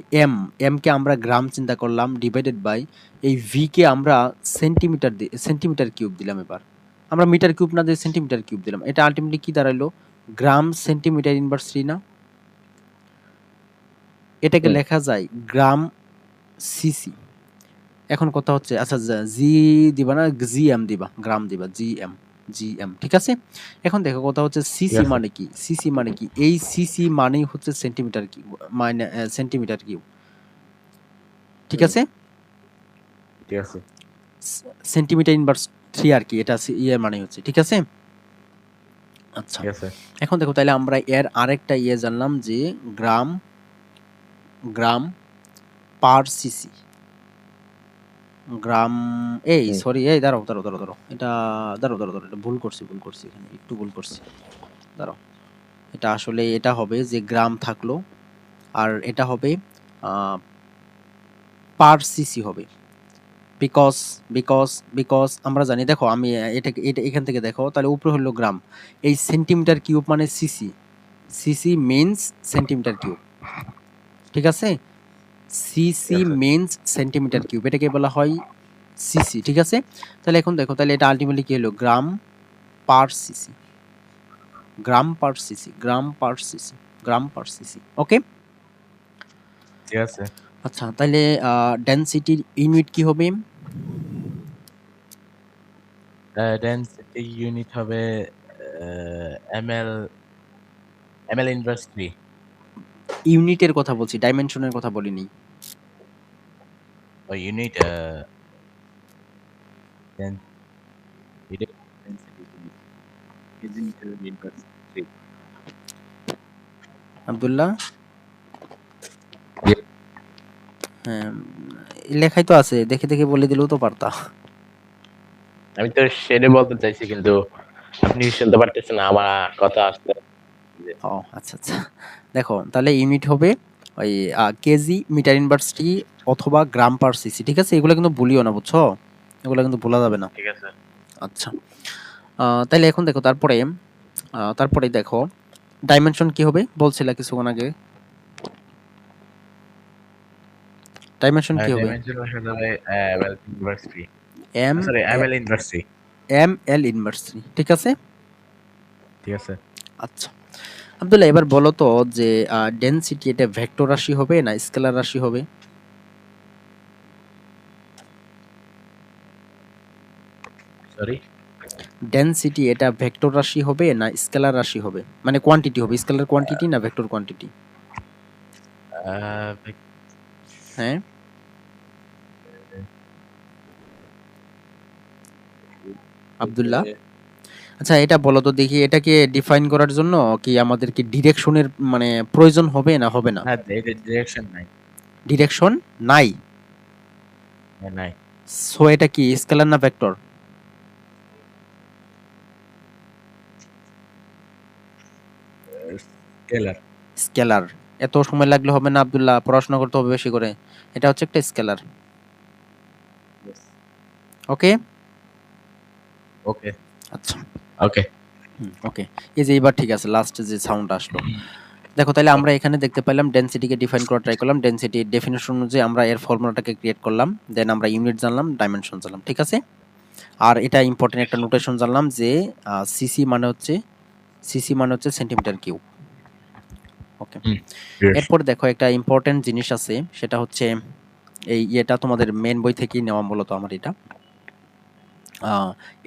m কে আমরা গ্রাম চিন্তা করলাম ডিভাইডেড বাই এই v কে আমরা সেন্টিমিটার কিউব দিলাম এবার। আমরা মিটার কিউব না দিয়ে সেন্টিমিটার কিউব দিলাম। এটা আল্টিমেটলি কি দাঁড়াইলো? গ্রাম সেন্টিমিটার ইনভার্স 3 না? এটাকে হুম। লেখা যায় গ্রাম সিসি। এখন কথা হচ্ছে আচ্ছা জি দিবা না জিএম দিবা, গ্রাম দিবা, জিএম ঠিক আছে। এখন দেখো কথা হচ্ছে ঠিক সিসি আছে। মানে কি? সিসি মানে কি? এই সিসি মানেই হচ্ছে সেন্টিমিটার কিউব, মানে সেন্টিমিটার কিউব ঠিক হুম, আছে। ঠিক আছে। সেন্টিমিটার ইনভার্স 3 আর কি, এটা ইয়ের মানে হচ্ছে ঠিক আছে। আচ্ছা ঠিক আছে। এখন দেখো তাহলে আমরা এর আরেকটা ইয়ে জানলাম যে গ্রাম গ্রাম পার সিসি। গ্রাম এই হুম। সরি এই দাঁড়াও এটা দাঁড়াও এটা ভুল করছি এখানে একটু ভুল করছি। দাঁড়াও, এটা আসলে এটা হবে যে গ্রাম থাকলো আর এটা হবে পার সিসি হবে। বিকজ বিকজ আমরা জানি, দেখো আমি এটাকে এটা এখান থেকে দেখো তাহলে উপরে হলো গ্রাম, এই সেন্টিমিটার কিউব মানে CC, CC means centimetre cube ঠিক আছে। ঠিক সিসি আছে। মিন্স সেন্টিমিটার কিউব, এটাকে বলা হয় সিসি ঠিক আছে। তাহলে এখন দেখো তাহলে এটা আলটিমেটলি কি হলো? গ্রাম পার সিসি, গ্রাম পার সিসি, গ্রাম পার সিসি, গ্রাম পার সিসি ওকে। ঠিক আছে। আচ্ছা তাহলে ডেনসিটির ইউনিট কি হবে? ডেনসিটি ইউনিট হবে ml ইনভার্স 3। ইউনিটের কথা বলছি, ডাইমেনশনের কথা বলিনি। ও ইউনিট ডেন এটা density unit KG metre inverse 3। Abdullah, হ্যাঁ লেখাই তো আছে, দেখে দেখে বলে দিলেও তো পারতা। আমি তো সেটা বলতে চাইছি কিন্তু আপনি শুনতে পারতেছেন না আমার কথা আসতে। ও আচ্ছা আচ্ছা, দেখো তাহলে ইউনিট হবে ওই কেজি মিটার ইনভার্স টি অথবা গ্রাম পার সিসি ঠিক আছে। এগুলো কিন্তু ভুলিও না বুঝছো, এগুলো কিন্তু ভোলা যাবে না। ঠিক আছে। আচ্ছা তাহলে এখন দেখো তারপরে তারপরে দেখো ডাইমেনশন কি হবে বলছিলা কিছুক্ষণ আগে, ডাইমেনশন কি হবে? ডাইমেনশন হয়ে যাবে ml inverse 3। M sorry ml inverse 3। M L inverse three ঠিক আছে। ঠিক আছে। আচ্ছা আব্দুল্লাহ, এবার বলো তো যে ডেনসিটি এটা ভেক্টর রাশি হবে না স্কেলার রাশি হবে? সরি। ডেনসিটি এটা ভেক্টর রাশি হবে না স্কেলার রাশি হবে? মানে কোয়ান্টিটি হবে, স্কেলার কোয়ান্টিটি না ভেক্টর কোয়ান্টিটি? আহ হ্যাঁ আব্দুল্লাহ, আচ্ছা এটা বলো তো দেখি, এটাকে ডিফাইন করার জন্য কি আমাদেরকে ডিরেকশনের মানে প্রয়োজন হবে না হবে না? হ্যাঁ, এটা ডিরেকশন নাই। ডিরেকশন নাই, হ্যাঁ, নাই। সো এটা কি স্কেলার না ভেক্টর? স্কেলার। স্কেলার। এত সময় লাগলে হবে না আব্দুল্লাহ, পড়াশোনা করতে হবে বেশি করে। এটা হচ্ছে একটা স্কেলার ওকে। ওকে। আচ্ছা ওকে। ওকে, এই যে এবার ঠিক আছে, লাস্ট যে সাউন্ড আসলো। দেখো তাহলে আমরা এখানে দেখতে পেলাম ডেনসিটিকে ডিফাইন করা ট্রাই করলাম, ডেনসিটির ডেফিনিশন অনুযায়ী আমরা এর ফর্মুলাটাকে ক্রিয়েট করলাম, দেন আমরা ইউনিট জানলাম, ডাইমেনশন জানলাম ঠিক আছে। আর এটা ইম্পর্টেন্ট একটা নোটেশন জানলাম যে সিসি মানে হচ্ছে সেন্টিমিটার কিউব ওকে। ইয়েস। এরপর দেখো একটা ইম্পর্টেন্ট জিনিস আছে, সেটা হচ্ছে এই ইয়েটা তোমাদের মেন বই থেকেই নেওয়া মূলত আমার এটা।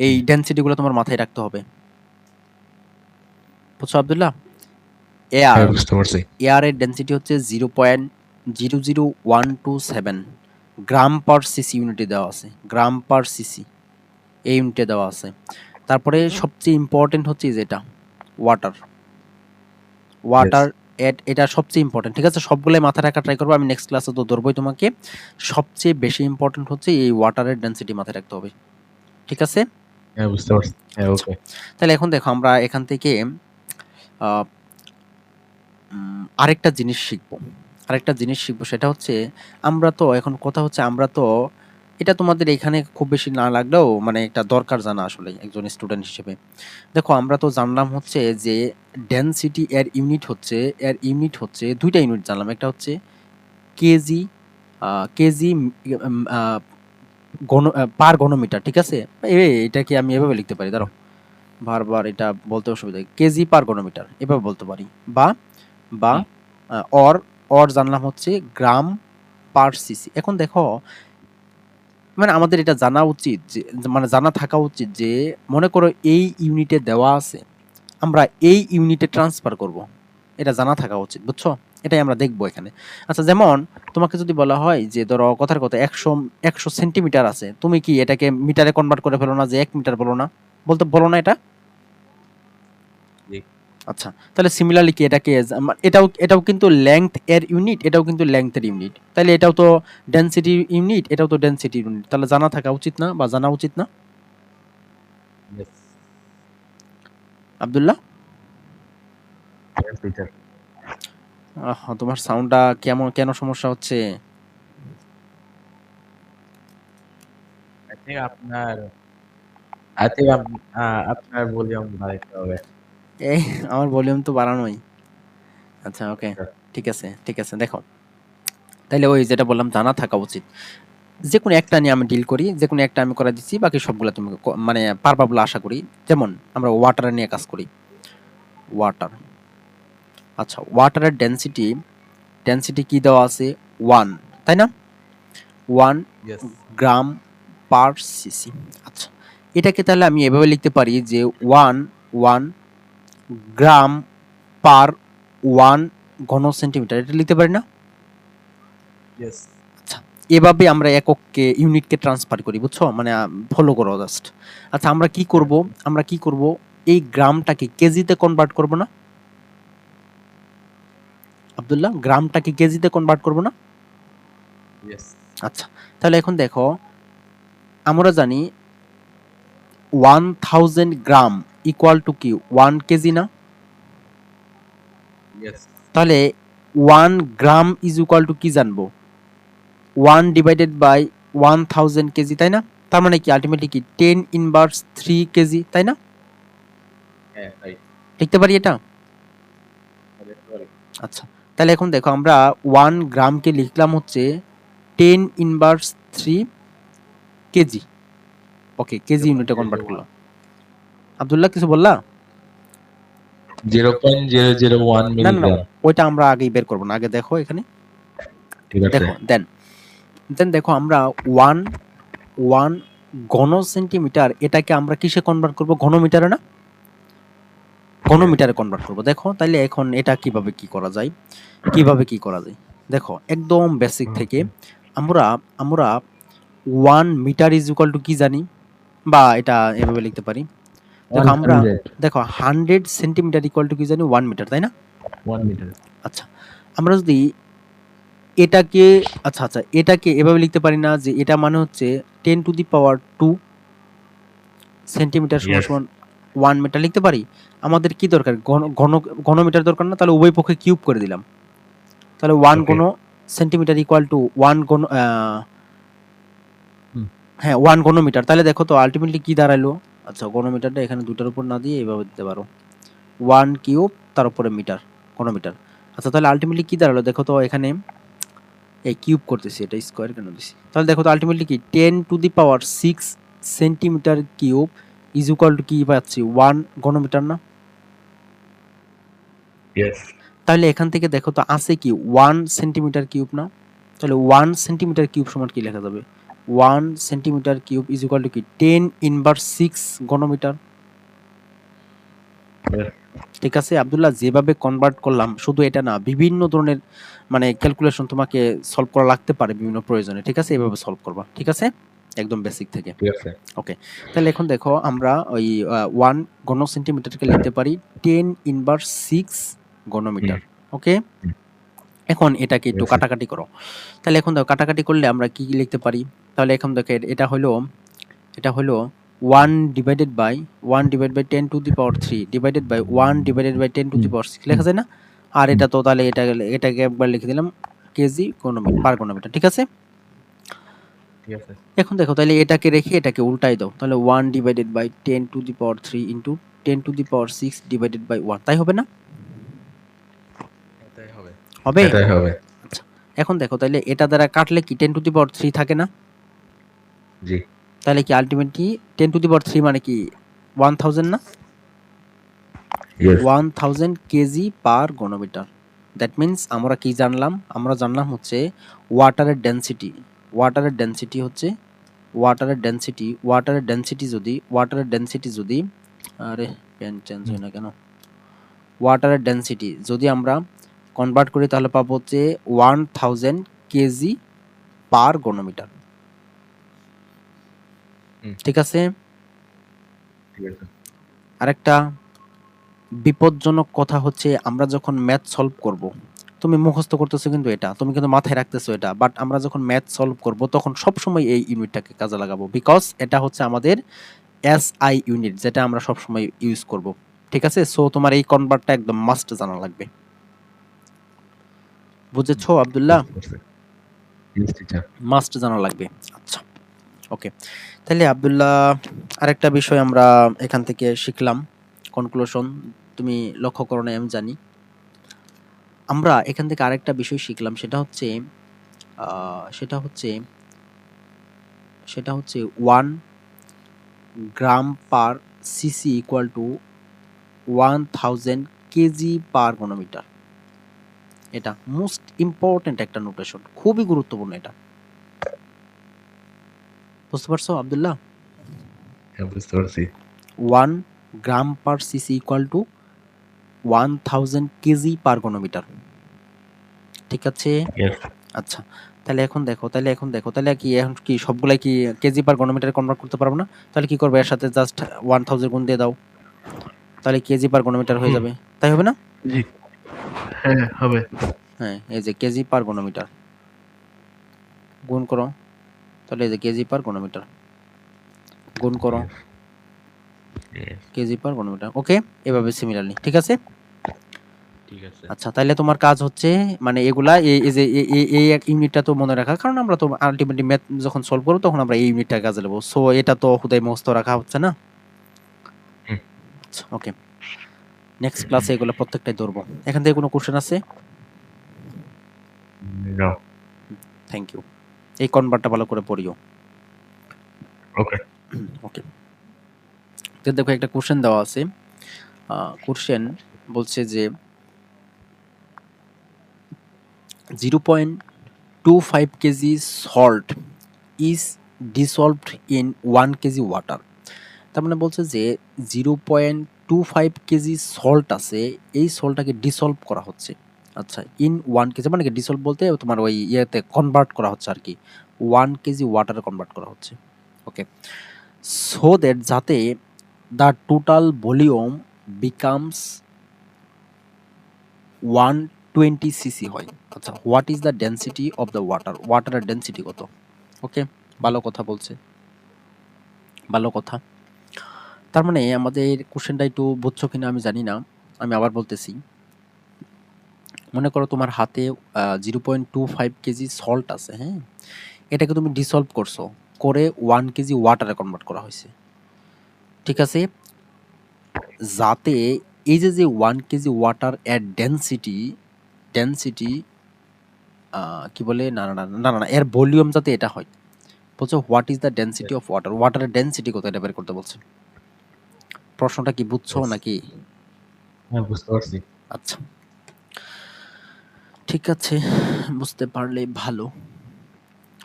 এই ডেনসিটিগুলো তোমার মাথায় রাখতে হবে বুঝছো আব্দুল্লাহ। এয়ার হ্যাঁ, বুঝতে পারছি। এয়ারের ডেনসিটি হচ্ছে 0.00127 গ্রাম পার সিসি ইউনিটে দেওয়া আছে, গ্রাম পার সিসি এই ইউনিটে দেওয়া আছে। তারপরে সবচেয়ে ইম্পর্টেন্ট হচ্ছে যেটা ওয়াটার, ইয়েস। ওয়াটার এটা সবচেয়ে ইম্পর্টেন্ট ঠিক আছে। সবগুলোই মাথায় রাখা ট্রাই করবো, আমি নেক্সট ক্লাসে তো ধরবোই তোমাকে। সবচেয়ে বেশি ইম্পর্টেন্ট হচ্ছে এই ওয়াটারের ডেনসিটি মাথায় রাখতে হবে ঠিক আছে। হ্যাঁ, বুঝতে পারছি। হ্যাঁ, আচ্ছা, ওকে। তাহলে এখন দেখো আমরা এখান থেকে আহ, আরেকটা জিনিস শিখবো। আরেকটা জিনিস শিখবো সেটা হচ্ছে, আমরা তো এখন কথা হচ্ছে আমরা তো, এটা তোমাদের এখানে খুব বেশি না লাগলেও মানে একটা দরকার জানা আসলে একজন স্টুডেন্ট হিসেবে। দেখো আমরা তো জানলাম হচ্ছে যে ডেনসিটি এর ইউনিট হচ্ছে দুইটা ইউনিট জানলাম, একটা হচ্ছে কেজি, কেজি পার ঘনমিটার, ঠিক আছে? এটা কি আমি এভাবে লিখতে পারি, ধরো বারবার এটা বলতে অসুবিধা, কেজি পার ঘনমিটার এভাবে বলতে পারি, বা বা হুম, অর অর জানলাম হচ্ছে গ্রাম পার সিসি। এখন দেখো মানে আমাদের এটা জানা উচিত যে, মানে জানা থাকা উচিত যে, মনে করো এই ইউনিটে দেওয়া আছে, আমরা এই ইউনিটে ট্রান্সফার করব, এটা জানা থাকা উচিত, বুঝছো? এটাই আমরা দেখবো এখানে। আচ্ছা, যেমন তোমাকে যদি বলা হয় যে ধরো কথার কথা 100 সেন্টিমিটার আছে, তুমি কি এটাকে মিটারে কনভার্ট করে ফেলো না, যে 1 মিটার বলো না, বলো না এটা? জি। আচ্ছা, তাহলে সিমিলারলি কি এটাকে এটাও কিন্তু লেংথ এর ইউনিট, এটাও কিন্তু লেংথ এর ইউনিট, তাহলে এটাও তো ডেনসিটি ইউনিট, এটাও তো ডেনসিটি ইউনিট, তাহলে জানা থাকা উচিত না, বা জানা উচিত না? ইয়েস। আব্দুল্লাহ, পিটার। তোমার সাউন্ডটা কেন সমস্যা হচ্ছে? আই থিংক আপনার আই থিংক আপনার ভলিউম বাড়াইতে হবে। এই আমার ভলিউম তো বাড়ানোই। আচ্ছা, ওকে, আচ্ছা। ঠিক আছে, ঠিক আছে, দেখো তাইলে ওই যেটা বললাম জানা থাকা উচিত। যে কোনো একটা নিয়ে আমি ডিল করি, যে কোনো একটা আমি করে দিচ্ছি, বাকি সবগুলা তুমি মানে পারবা বলে আশা করি। যেমন আমরা ওয়াটার নিয়ে কাজ করি, ওয়াটার। আচ্ছা, ওয়াটারের ডেনসিটি, ডেনসিটি কি দেওয়া আছে? 1, তাই না? 1 ইয়েস। গ্রাম পার সিসি। আচ্ছা, এটাকে তাহলে আমি এভাবে লিখতে পারি যে 1 গ্রাম পার 1 ঘন সেন্টিমিটার, এটা লিখতে পারি না? ইয়েস। আচ্ছা, এভাবে আমরা একককে ইউনিটকে ট্রান্সফার করি, বুঝছো? মানে ফলো করো জাস্ট। আচ্ছা, আমরা কি করব, এই গ্রামটাকে কেজিতে কনভার্ট করব না আব্দুল্লাহ? গ্রামটাকে কেজিতে কনভার্ট করব না? ইয়েস। আচ্ছা, তাহলে এখন দেখো আমরা জানি 1000 গ্রাম ইকুয়াল টু কি 1 কেজি না? ইয়েস। তাহলে 1 গ্রাম ইজ ইকুয়াল টু কি জানবো? 1/1000 কেজি, তাই না? তার মানে কি আলটিমেটলি কি 10 ইনভার্স 3 কেজি, তাই না? হ্যাঁ, রাইট। লিখতে পারি এটা? দেখতে পারি। আচ্ছা, তাহলে এখন দেখো আমরা 1 গ্রামকে লিখলাম হচ্ছে 10 ইনভার্স 3 কেজি। ওকে, কেজি ইউনিটে কনভার্ট 0.001। করলাম। আব্দুল্লাহ, কিছু বললা? 0.001 না না না, মিলিগ্রাম। ওইটা আমরা আগেই বের করবো না, আগে দেখো এখানে, ঠিক আছে। দেখো দেন, দেখো আমরা ওয়ান ওয়ান ঘন সেন্টিমিটার, এটাকে আমরা কিসে কনভার্ট করব? ঘনমিটারে না? Yes. ঘনমিটারে কনভার্ট করব। দেখো তাইলে এখন এটা কিভাবে কি করা যায়, কিভাবে কি করা যায়, দেখো একদম বেসিক থেকে আমরা আমরা 1 মিটার ইজ ইকুয়াল টু কি জানি, বা এটা এভাবে লিখতে পারি, দেখো আমরা 100। দেখো 100 সেন্টিমিটার ইকুয়াল টু কি জানি 1 মিটার, তাই না? 1 মিটার। আচ্ছা, আমরা যদি এটাকে, আচ্ছা আচ্ছা, এটাকে এভাবে লিখতে পারি না যে এটা মানে হচ্ছে 10⁻² সেন্টিমিটার সমান Yes. সমান 1 মিটার লিখতে পারি? আমাদের কি দরকার? ঘন ঘন ঘনমিটার দরকার না? তাহলে উভয় পক্ষে কিউব করে দিলাম, তাহলে 1 Okay. ঘন সেন্টিমিটার ইকুয়াল টু 1 ঘন হুম। হ্যাঁ 1 ঘনমিটার। তাহলে দেখো তো আলটিমেটলি কি দাঁড়ালো? আচ্ছা, ঘনমিটারটা এখানে দুটার উপর না দিয়ে এইভাবে দিতে পারো, 1 কিউব তার উপরে মিটার, ঘনমিটার। আচ্ছা, তাহলে আলটিমেটলি কি দাঁড়ালো দেখো তো এখানে, এই কিউব করতেছি, এটা স্কোয়ার কেন দিছি? তাহলে দেখো তো আলটিমেটলি কি 10⁶ centimetre cube is equal to কি পাচ্ছি? 1 ঘনমিটার না? Yes. তাহলে এখান থেকে দেখো তো আছে কি 1 সেন্টিমিটার কিউব না? তাহলে 1 সেন্টিমিটার কিউব সমান কি লেখা যাবে? 1 centimetre cube is equal to কি 10⁻6 ঘনমিটার। Yes. ঠিক আছে আব্দুল্লাহ, যেভাবে কনভার্ট করলাম শুধু এটা না, বিভিন্ন ধরনের মানে ক্যালকুলেশন তোমাকে সলভ করা লাগতে পারে বিভিন্ন প্রয়োজনে, ঠিক আছে? এভাবে সলভ করবা, ঠিক আছে, একদম বেসিক থেকে। ঠিক আছে। ওকে, তাহলে এখন দেখো আমরা ওই 1 ঘন সেন্টিমিটারকে লিখতে পারি 10⁻6 হুম। ঘনমিটার। ওকে, হুম। এখন এটাকে ঠিক একটু আছে। কাটাকাটি করো। তাহলে এখন দেখো কাটাকাটি করলে আমরা কি কি লিখতে পারি? তাহলে এখন দেখো এটা হলো 1/10 to the power 3 divided by 1/10 to the power 6 লেখা যায় না? আর এটা তো তাহলে এটাকে একবার লিখে দিলাম কেজি পার ঘনমিটার, ঠিক আছে? ঠিক আছে। এখন দেখো তাহলে এটাকে রেখে এটাকে উল্টাই দাও, তাহলে 1/10 to the power 3 into 10 to the power 6 divided by 1, তাই হবে না? এটাই হবে। হবে? এটাই হবে। আচ্ছা, এখন দেখো তাহলে এটা দ্বারা কাটলে কি 10 to the power 3 থাকে না? জি। তাহলে কি আলটিমেটলি 10 to the power 3 মানে কি 1000 না? ইয়েস। 1000 কেজি পার ঘনমিটার। দ্যাট মিন্স আমরা কি জানলাম? আমরা জানলাম হচ্ছে ওয়াটারের ডেনসিটি। ওয়াটারের ডেনসিটি হচ্ছে ওয়াটারের ডেনসিটি যদি আরে পেন চেঞ্জ হয় না কেন? ওয়াটারের ডেনসিটি যদি আমরা কনভার্ট করি তাহলে পাবো হচ্ছে 1000 কেজি পার ঘনমিটার। ঠিক আছে? ঠিক আছে। আরেকটা বিপজ্জনক কথা হচ্ছে আমরা যখন ম্যাথ সলভ করব, তুমি মুখস্থ করতেছো কিন্তু এটা, তুমি কিন্তু মাথায় রাখতেছো এটা, বাট আমরা যখন ম্যাথ সলভ করব তখন সবসময় এই ইউনিটটাকে কাজে লাগাবো, বিকজ এটা হচ্ছে আমাদের এসআই ইউনিট যেটা আমরা সবসময় ইউজ করব। ঠিক আছে? সো তোমার এই কনভার্টটা একদম মাস্ট জানা লাগবে। বুঝেছো আব্দুল্লাহ? বুঝতে পারছি। Yes teacher. মাস্ট জানা লাগবে। আচ্ছা, ওকে। তাহলে আব্দুল্লাহ, আরেকটা বিষয় আমরা এখান থেকে শিখলাম, কনক্লুশন তুমি লক্ষ্য করো না আমি জানি। আমরা এখান থেকে আরেকটা বিষয় শিখলাম, সেটা হচ্ছে আহ, সেটা হচ্ছে সেটা হচ্ছে 1 গ্রাম পার CC equal to 1000 kg per ঘনমিটার। এটা মোস্ট ইম্পর্টেন্ট একটা নোটেশন, খুবই গুরুত্বপূর্ণ এটা। বুঝতে পারছো আব্দুল্লাহ? হ্যাঁ, বুঝতে পারছি। 1 গ্রাম পার CC equal to 1000 kg per ঘনমিটার। ঠিক আছে? ইয়েস। আচ্ছা, তাহলে এখন কি সবগুলাই কি কেজি পার ঘনমিটারে কনভার্ট করতে পারবো না? তাহলে কি করবে, এর সাথে জাস্ট 1000 গুণ দিয়ে দাও, তাহলে কেজি পার ঘনমিটার হয়ে যাবে, তাই হবে না? জি। হ্যাঁ, হবে। হ্যাঁ, এই যে কেজি পার ঘনমিটার গুণ করো, তাহলে এই যে কেজি পার ঘনমিটার গুণ করো ইয়েস। KG per ঘনমিটার। ওকে, এভাবে সিমিলারলি, ঠিক আছে? ঠিক আছে। আচ্ছা, তাহলে তোমার কাজ হচ্ছে মানে এগুলা এই যে এই এক ইউনিটটা তো মনে রাখা, কারণ আমরা তো আলটিমেটলি ম্যাথ যখন সলভ করবো তখন আমরা এই ইউনিটটা কাজে নেবো, সো এটা তো হুদাই মুখস্থ রাখা হচ্ছে না। হুম। আচ্ছা, ওকে, নেক্সট ক্লাসে এগুলো প্রত্যেকটাই ধরবো। এখান থেকে কোনো কোশ্চেন আছে? নো। Thank you. এই কনভার্টটা ভালো করে পড়িও। ওকে। ওকে, তো দেখো একটা কোশ্চেন দেওয়া আছে। কোশ্চেন বলছে যে 0.25 kg salt is dissolved in 1 kg water. তার মানে বলছে যে 0.25 কেজি সল্ট আছে, এই সল্টটাকে ডিসলভ করা হচ্ছে। আচ্ছা, ইন 1 কেজি মানে কি ডিসলভ বলতে তোমার ওই ইয়েতে কনভার্ট করা হচ্ছে আর কি, 1 কেজি ওয়াটারে কনভার্ট করা হচ্ছে। ওকে, সো দ্যাট যাতে the total volume becomes 120 CC হয়। আচ্ছা, what is the density of the water, ওয়াটারের ডেন্সিটি কত? ওকে, ভালো কথা বলছে, ভালো কথা। তার মানে আমাদের কোশ্চেনটা একটু বুঝছো কিনা আমি জানি না, আমি আবার বলতেছি। মনে করো তোমার হাতে 0.25 কেজি সল্ট আছে, হ্যাঁ, এটাকে তুমি ডিসলভ করছো, করে 1 কেজি ওয়াটারে কনভার্ট করা হয়েছে। ঠিক আছে? যাতে এই যে 1 কেজি ওয়াটার এর ডেন্সিটি ডেন্সিটি কি বলে, না না না না না না, এর ভলিউম যাতে এটা হয়। বলছো what is the density of water, ওয়াটারের ডেন্সিটি কত এটা বের করতে বলছে। প্রশ্নটা কি বুঝছো ইয়েস। নাকি? হ্যাঁ, বুঝতে পারছি। আচ্ছা, ঠিক আছে, বুঝতে পারলে ভালো।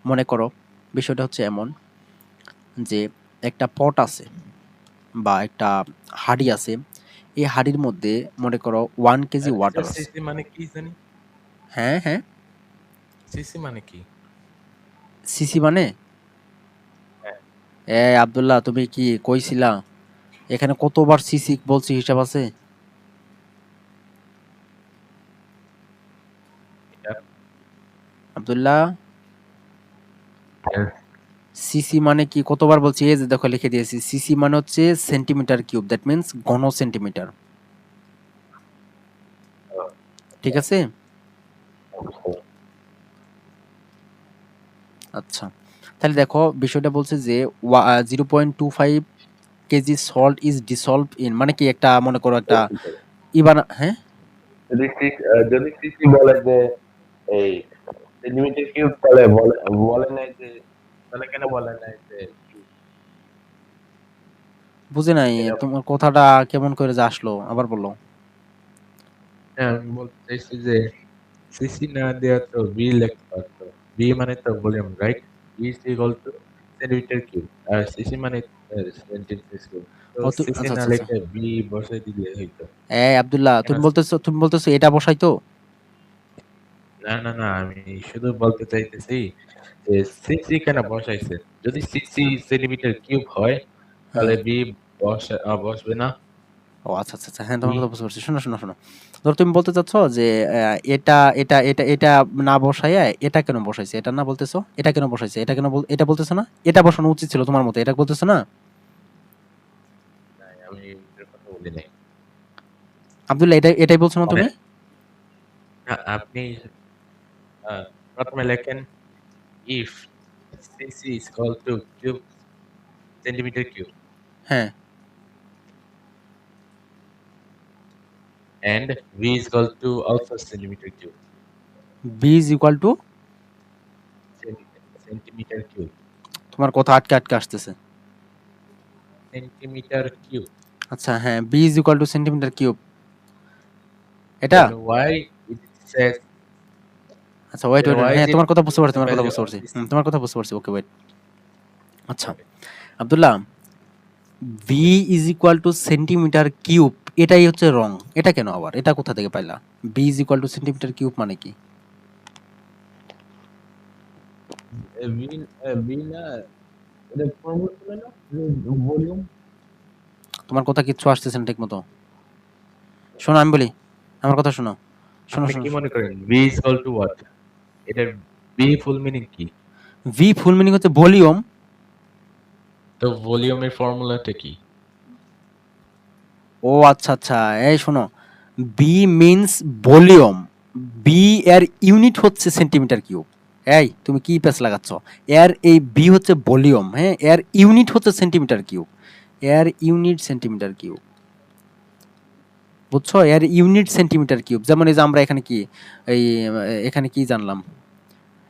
মনে করো বিষয়টা হচ্ছে এমন যে একটা পট আছে বা একটা হাঁড়ি আছে, এই হাঁড়ির মধ্যে মনে করো 1 কেজি ওয়াটার টিচার, আছে। সিসি মানে কি জানি? হ্যাঁ হ্যাঁ, সিসি মানে কি? সিসি মানে হ্যাঁ। আব্দুল্লাহ তুমি কি কইছিলা এখানে কতবার সিসি বলছি হিসাব আছে? টিচার। আব্দুল্লাহ, হ্যাঁ। সিসি মানে কি, কতবার বলছি, এই যে দেখো লিখে দিয়েছি, সিসি মানে হচ্ছে সেন্টিমিটার কিউব, দ্যাট মিন্স ঘন সেন্টিমিটার। ঠিক আছে? আচ্ছা, তাহলে দেখো বিষয়টা বলছে যে 0.25 kg salt is dissolve in, মানে কি একটা মনে করো একটা ইবানা, হ্যাঁ যদি সিসি বলে যে এই সেন্টিমিটার কিউব, তাহলে বলে বলে নাই যে, তাহলে কেন বলে নাই যে কিউব? বুঝে নাই, এটা তোমার কথাটা কেমন করে যে আসলো, আবার বললো। হ্যাঁ, আমি বলতে চাইছি যে সিসি না দেওয়া তো বি লিখতে পারতো। বি মানে তো volume, right? V is equal to centimetre cube, আর সিসি মানে সেন্টিমিটার কিউব। তো সিসি আচ্ছা না আচ্ছা আচ্ছা, লিখে বি বসাই দিলে হইতো। এই আব্দুল্লাহ, কেন? তুমি বলতেছো এটা বসাইতো। না না না, আমি শুধু বলতে চাইতেছি যে সিসি কেন বসাইছে? যদি সিসি সেন্টিমিটার কিউব হয় হ্যাঁ, তাহলে বি বসবে না। ও আচ্ছা আচ্ছা আচ্ছা, হ্যাঁ তোমার বি কথা বুঝতে পারছি। শোনো শোনো শোনো, ধরো তুমি বলতে চাচ্ছ যে এটা এটা এটা এটা না বসাইয়া এটা কেন বসাইছে, এটা না বলতেছো, এটা কেন বসাইছে, এটা কেন এটা বলতেছো না, এটা বসানো উচিত ছিল তোমার মতে, এটা বলতেছো না নাই, আমি এটার কথা বলি নাই। আব্দুল্লাহ, এটাই বলছো না মানে তুমি? আপনি প্রথমে লেখেন if cc is equal to cube centimeter cube হ্যাঁ, and v is equal to also centimeter cube V is equal to, centimeter cube তোমার কথা আটকে আটকে আসতেছে। centimeter cube, আচ্ছা হ্যাঁ, V is equal to centimetre cube, এটা। then why it says, আচ্ছা ওয়েট then ওয়েট, why হ্যাঁ is it তোমার কথা বুঝতে put পারছি, the তোমার কথা value বুঝতে of পারছি, cc? তোমার কথা বুঝতে পারছি, ওকে ওয়েট। আচ্ছা Okay. Abdullah, V is equal to centimetre cube, এটাই হচ্ছে রং, এটা কেন আবার, এটা কোথা থেকে পাইলা? V is equal to centimetre cube মানে কি? v v না, এটা ফর্মুলা ছিল না ভলিউম। তোমার কথা কিচ্ছু আসতেছে না ঠিক মতো। শোনো আমি বলি, আমার কথা শোনো, শোনো আপনি শোনো। কি মনে করেন v is equal to what? এটার v ফুল মিনিং কি? ভি ফুল মিনিং হচ্ছে ভলিউম। তো ভলিউমের ফর্মুলাটা কি? ও আচ্ছা আচ্ছা, এই শোনো, বি মিন্স ভলিউম, বি এর ইউনিট হচ্ছে সেন্টিমিটার কিউব। এই তুমি কি প্যাচ লাগাচ্ছ, এর এই বি হচ্ছে ভলিউম, হ্যাঁ, এর ইউনিট হচ্ছে সেন্টিমিটার কিউব, এর ইউনিট সেন্টিমিটার কিউব, বুঝছো, এর ইউনিট সেন্টিমিটার কিউব। যেমন এই যে আমরা এখানে কি, এই এখানে কি জানলাম,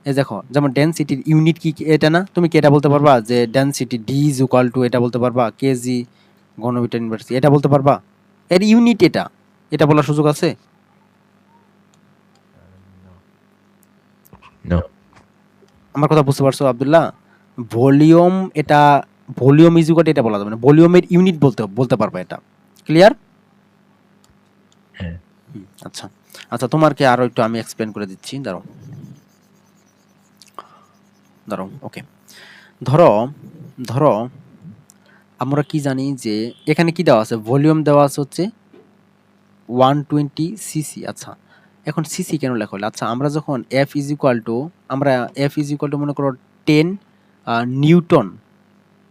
এই দেখো যেমন ডেনসিটির ইউনিট কি এটা না, তুমি কি এটা বলতে পারবা যে density D is equal two, এটা বলতে পারবা কেজি ঘনমিটার ইনভার্সিটি, এটা বলতে পারবা? এর ইউনিট এটা, এটা বলার সুযোগ আছে? নো। আমার কথা বুঝতে পারছো আব্দুল্লাহ? ভলিউম এটা, ভলিউম ইজ ইকুয়াল, এটা বলা যাবে না, ভলিউমের ইউনিট বলতে বলতে পারবা, এটা ক্লিয়ার? হ্যাঁ। আচ্ছা আচ্ছা, তোমারকে আরো একটু আমি এক্সপ্লেন করে দিচ্ছি, দাঁড়াও দাঁড়াও, ওকে। ধরো ধরো আমরা কি জানি যে এখানে কি দেওয়া আছে, ভলিউম দেওয়া আছে হচ্ছে 120 সিসি। আচ্ছা এখন সিসি কেন লেখা হলো? আচ্ছা আমরা যখন এফ ইজ ইকুয়াল টু, আমরা এফ ইজ ইকুয়াল টু মনে করো 10 নিউটন,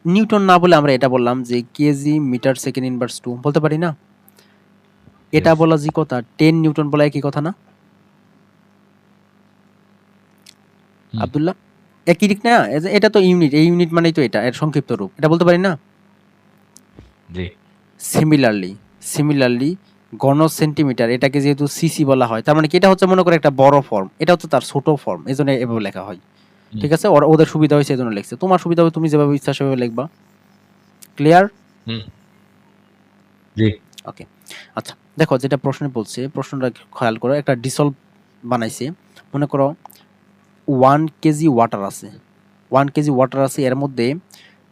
নিউটন না বলে আমরা এটা বললাম যে কেজি মিটার সেকেন্ড ইনভার্স 2 বলতে পারি না? এটা Yes. বলা যে কথা, 10 নিউটন বলা একই কথা না হুম। আব্দুল্লাহ? একই ঠিক না? এটা তো ইউনিট, এই ইউনিট মানেই তো এটা এর সংক্ষিপ্ত রূপ, এটা বলতে পারি না? জি। সিমিলারলি ঘন সেন্টিমিটার, এটাকে যেহেতু সিসি বলা হয়, তার মানে কি এটা হচ্ছে মনে করে একটা বড় ফর্ম, এটা হচ্ছে তার ছোট ফর্ম, এই জন্য এভাবে লেখা হয়। হুম। ঠিক আছে, ওদের সুবিধা হয়েছে এই জন্য লিখছে, তোমার সুবিধা হবে তুমি যেভাবে ইচ্ছা সেভাবে লিখবা। ক্লিয়ার? হুম। জি। ওকে। আচ্ছা দেখো যেটা প্রশ্নে বলছে, প্রশ্নটা খেয়াল করো, একটা ডিসলভ বানাইছে, মনে করো 1 কেজি ওয়াটার আছে, 1 কেজি ওয়াটার আছে, এর মধ্যে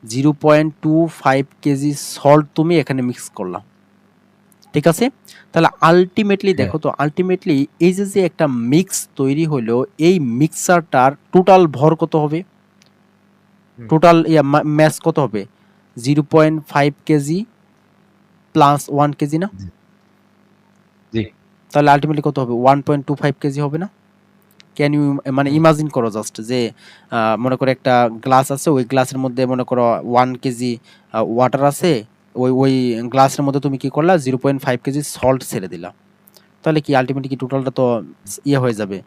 0.25 কেজি সল্ট তুমি এখানে মিক্স করলা, ঠিক আছে? তাহলে আলটিমেটলি হ্যাঁ। দেখো তো, আলটিমেটলি এই যে যে একটা মিক্স তৈরি হলো, এই মিক্সারটার টোটাল ভর কত হবে, হুম। টোটাল ম্যাস কত হবে? 0.5 কেজি প্লাস 1 কেজি না? জি। জি। তাহলে আলটিমেটলি কত হবে? 1.25 কেজি হবে না? ক্যান ইউ মানে ইমাজিন করো জাস্ট যে মনে করো একটা গ্লাস আছে, ওই গ্লাসের মধ্যে মনে করো 1 কেজি ওয়াটার আছে, ওই গ্লাসের মধ্যে তুমি কি করলা 0.5 কেজি সল্ট ছেড়ে দিলা, তাহলে কি আলটিমেটলি কি টোটালটা তো ইয়ে হয়ে যাবে,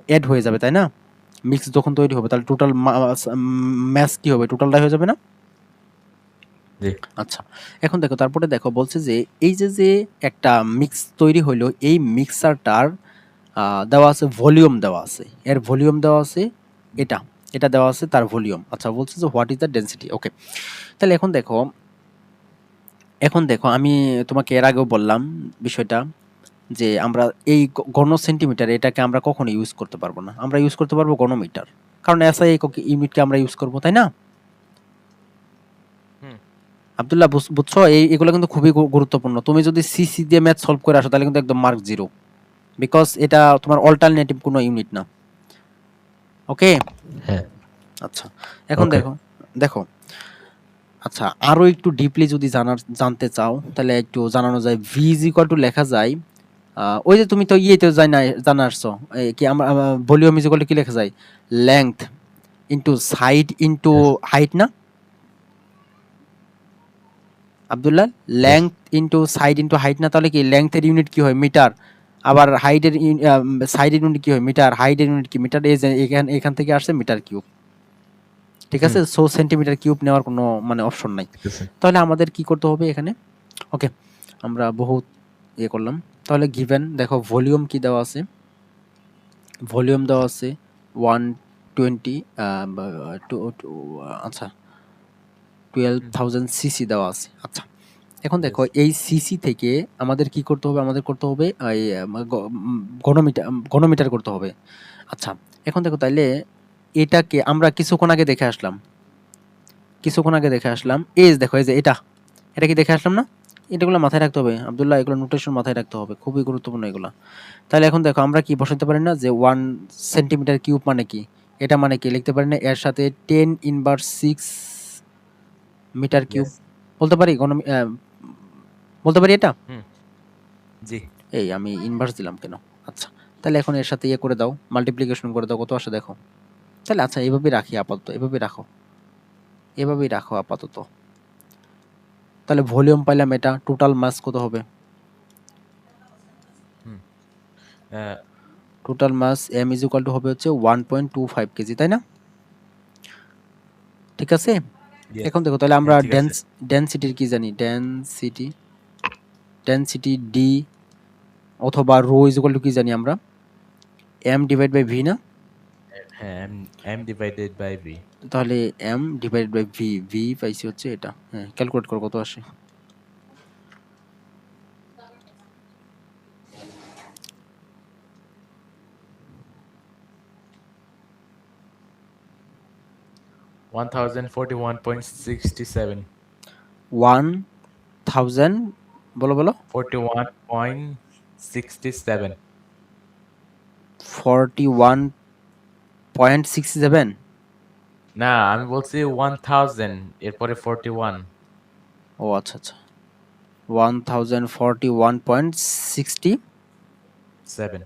অ্যাড হয়ে যাবে, তাই না? মিক্স যখন তৈরি হবে তাহলে টোটাল ম্যাচ কি হবে, টোটালটাই হয়ে যাবে না? জি আচ্ছা, এখন দেখো তারপরে দেখো বলছে যে এই যে একটা মিক্স তৈরি হইলো, এই মিক্সারটার দেওয়া আছে ভলিউম, দেওয়া আছে এর ভলিউম দেওয়া আছে, এটা এটা দেওয়া আছে তার ভলিউম। আচ্ছা, বলছে যে হোয়াট ইজ দ্য ডেনসিটি। ওকে, তাহলে এখন দেখো আমি তোমাকে এর আগেও বললাম বিষয়টা, যে আমরা এই ঘন সেন্টিমিটার এটাকে আমরা কখনো ইউজ করতে পারবো না, আমরা ইউজ করতে পারবো ঘনমিটার, কারণ এসআই ইউনিটকে আমরা ইউজ করবো, তাই না? হুম আব্দুল্লাহ, বুঝছো, এগুলো কিন্তু খুবই গুরুত্বপূর্ণ। তুমি যদি সিসি দিয়ে ম্যাথ সলভ করে আসো তাহলে কিন্তু একদম মার্ক জিরো, বিকজ এটা তোমার অল্টারনেটিভ কোনো ইউনিট না। ওকে, হ্যাঁ আচ্ছা, এখন ওকে দেখো দেখো আচ্ছা, আরো একটু ডিপলি যদি জানতে চাও তাহলে একটু জানানো যায়, ভি ইজ ইকুয়াল টু লেখা যায়, ওই যে তুমি তো ইয়েতে জানা আসছো, কি আমরা ভলিউম ইজ ইকুয়াল টু কি লেখা যায়, length into side into yes height না Abdullah? Yes length into side into height না? তাহলে কি লেংথের ইউনিট কি হয়, মিটার, আবার হাইটের সাইডের ইউনিট কি হয়, মিটার, হাইটের ইউনিট কি, মিটার, এই যে এখান থেকে আসছে মিটার কিউব, ঠিক হুম আছে? সো সেন্টিমিটার কিউব নেওয়ার কোনো মানে অপশন নাই। ঠিক আছে তাহলে আমাদের কি করতে হবে এখানে? ওকে, আমরা বহুত ইয়ে করলাম। তাহলে গিভেন দেখো ভলিউম কি দেওয়া আছে, ভলিউম দেওয়া আছে 120, আচ্ছা, হুম 12,000 সিসি দেওয়া আছে। আচ্ছা, এখন দেখো ইয়েস এই সিসি থেকে আমাদের কি করতে হবে, আমাদের করতে হবে এই ঘনমিটার, ঘনমিটার করতে হবে। আচ্ছা, এখন দেখো তাইলে এটাকে আমরা কিছুক্ষণ আগে দেখে আসলাম এজ, দেখো এই যে এটা কি দেখে আসলাম না? এটাগুলো মাথায় রাখতে হবে আব্দুল্লাহ, এগুলো নোটেশন মাথায় রাখতে হবে, খুবই গুরুত্বপূর্ণ এগুলো। তাহলে এখন দেখো আমরা কি বসাতে পারি না, যে 1 সেন্টিমিটার কিউব মানে কি, এটা মানে কি লিখতে পারি না, এর সাথে 10⁻6 মিটার কিউব ইয়েস বলতে পারি, বলতে পারি এটা। হুম জি এই আমি ইনভার্স দিলাম কেন? আচ্ছা, তাহলে এখন এর সাথে ইয়ে করে দাও, মাল্টিপ্লিকেশন করে দাও, কত আসে দেখো। তাহলে আচ্ছা, এভাবেই রাখি আপাতত, এভাবেই রাখো আপাতত। তাহলে ভলিউম পাইলাম, এটা টোটাল মাস কত হবে, hmm total mass M is equal to হবে হচ্ছে 1.25 কেজি, তাই না? ঠিক আছে, ইয়েস এখন দেখো তাহলে আমরা হ্যাঁ ঠিক আছে ডেনসিটির কি জানি, ডেনসিটি ডি অথবা রো ইজ ইকুয়াল টু কি জানি আমরা, এম ডিভাইড বাই ভি না? হ্যাঁ m divided by v তাহলে এম ডিভাইড বাই ভি পাইছি হচ্ছে এটা, হ্যাঁ, ক্যালকুলেট করো কত আসে। 1041.67 1000, বলো বলো, 41.67 41.67। না আমি বলছি 1000 এরপরে 41 ও আচ্ছা আচ্ছা, 1041.67,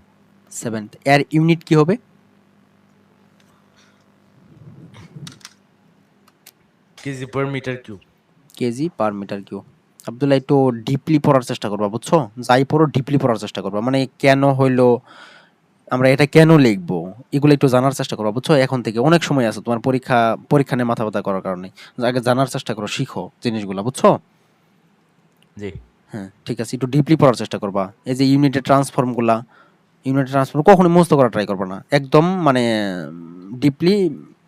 7 এর ইউনিট কি হবে, KG per metre cube KG per metre cube. Abdullah, একটু ডিপলি পড়ার চেষ্টা করবা, বুঝছো? যাই পড়ো ডিপলি পড়ার চেষ্টা করবা, মানে কেন হইলো, আমরা এটা কেন লিখবো, এগুলো একটু জানার চেষ্টা করবা, বুঝছো? এখন থেকে অনেক সময় আছে তোমার, পরীক্ষা নিয়ে মাথা ব্যথা করার কারণে আগে জানার চেষ্টা করো, শিখো জিনিসগুলো, বুঝছো? জি হ্যাঁ, ঠিক আছে, একটু ডিপলি পড়ার চেষ্টা করবা। এই যে ইউনিটের ট্রান্সফর্ম কখনো মুখস্থ করা ট্রাই করবা না, একদম মানে ডিপলি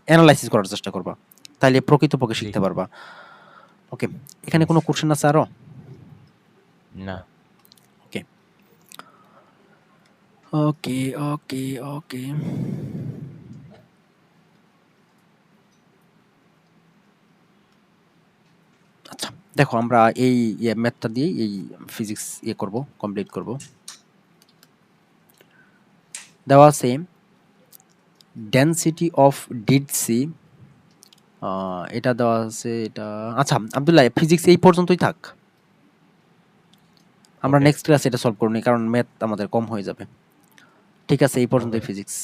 অ্যানালাইসিস করার চেষ্টা করবা, তাইলে প্রকৃতপক্ষে জি শিখতে পারবা। ওকে, এখানে ইয়েস কোনো কোশ্চেন আছে আরো? না ওকে ওকে ওকে ওকে আচ্ছা, দেখো আমরা এই ম্যাথটা দিয়ে এই ফিজিক্স করব, কমপ্লিট করব। দেওয়া আছে ডেনসিটি অফ ডিড সি, এটা দেওয়া আছে এটা। আচ্ছা আব্দুল্লাহ, ফিজিক্স এই পর্যন্তই থাক, আমরা ওকে নেক্সট ক্লাসে এটা সলভ করব, কারণ ম্যাথ আমাদের কম হয়ে যাবে। ঠিক আছে, এই পর্যন্তই ওকে ফিজিক্স।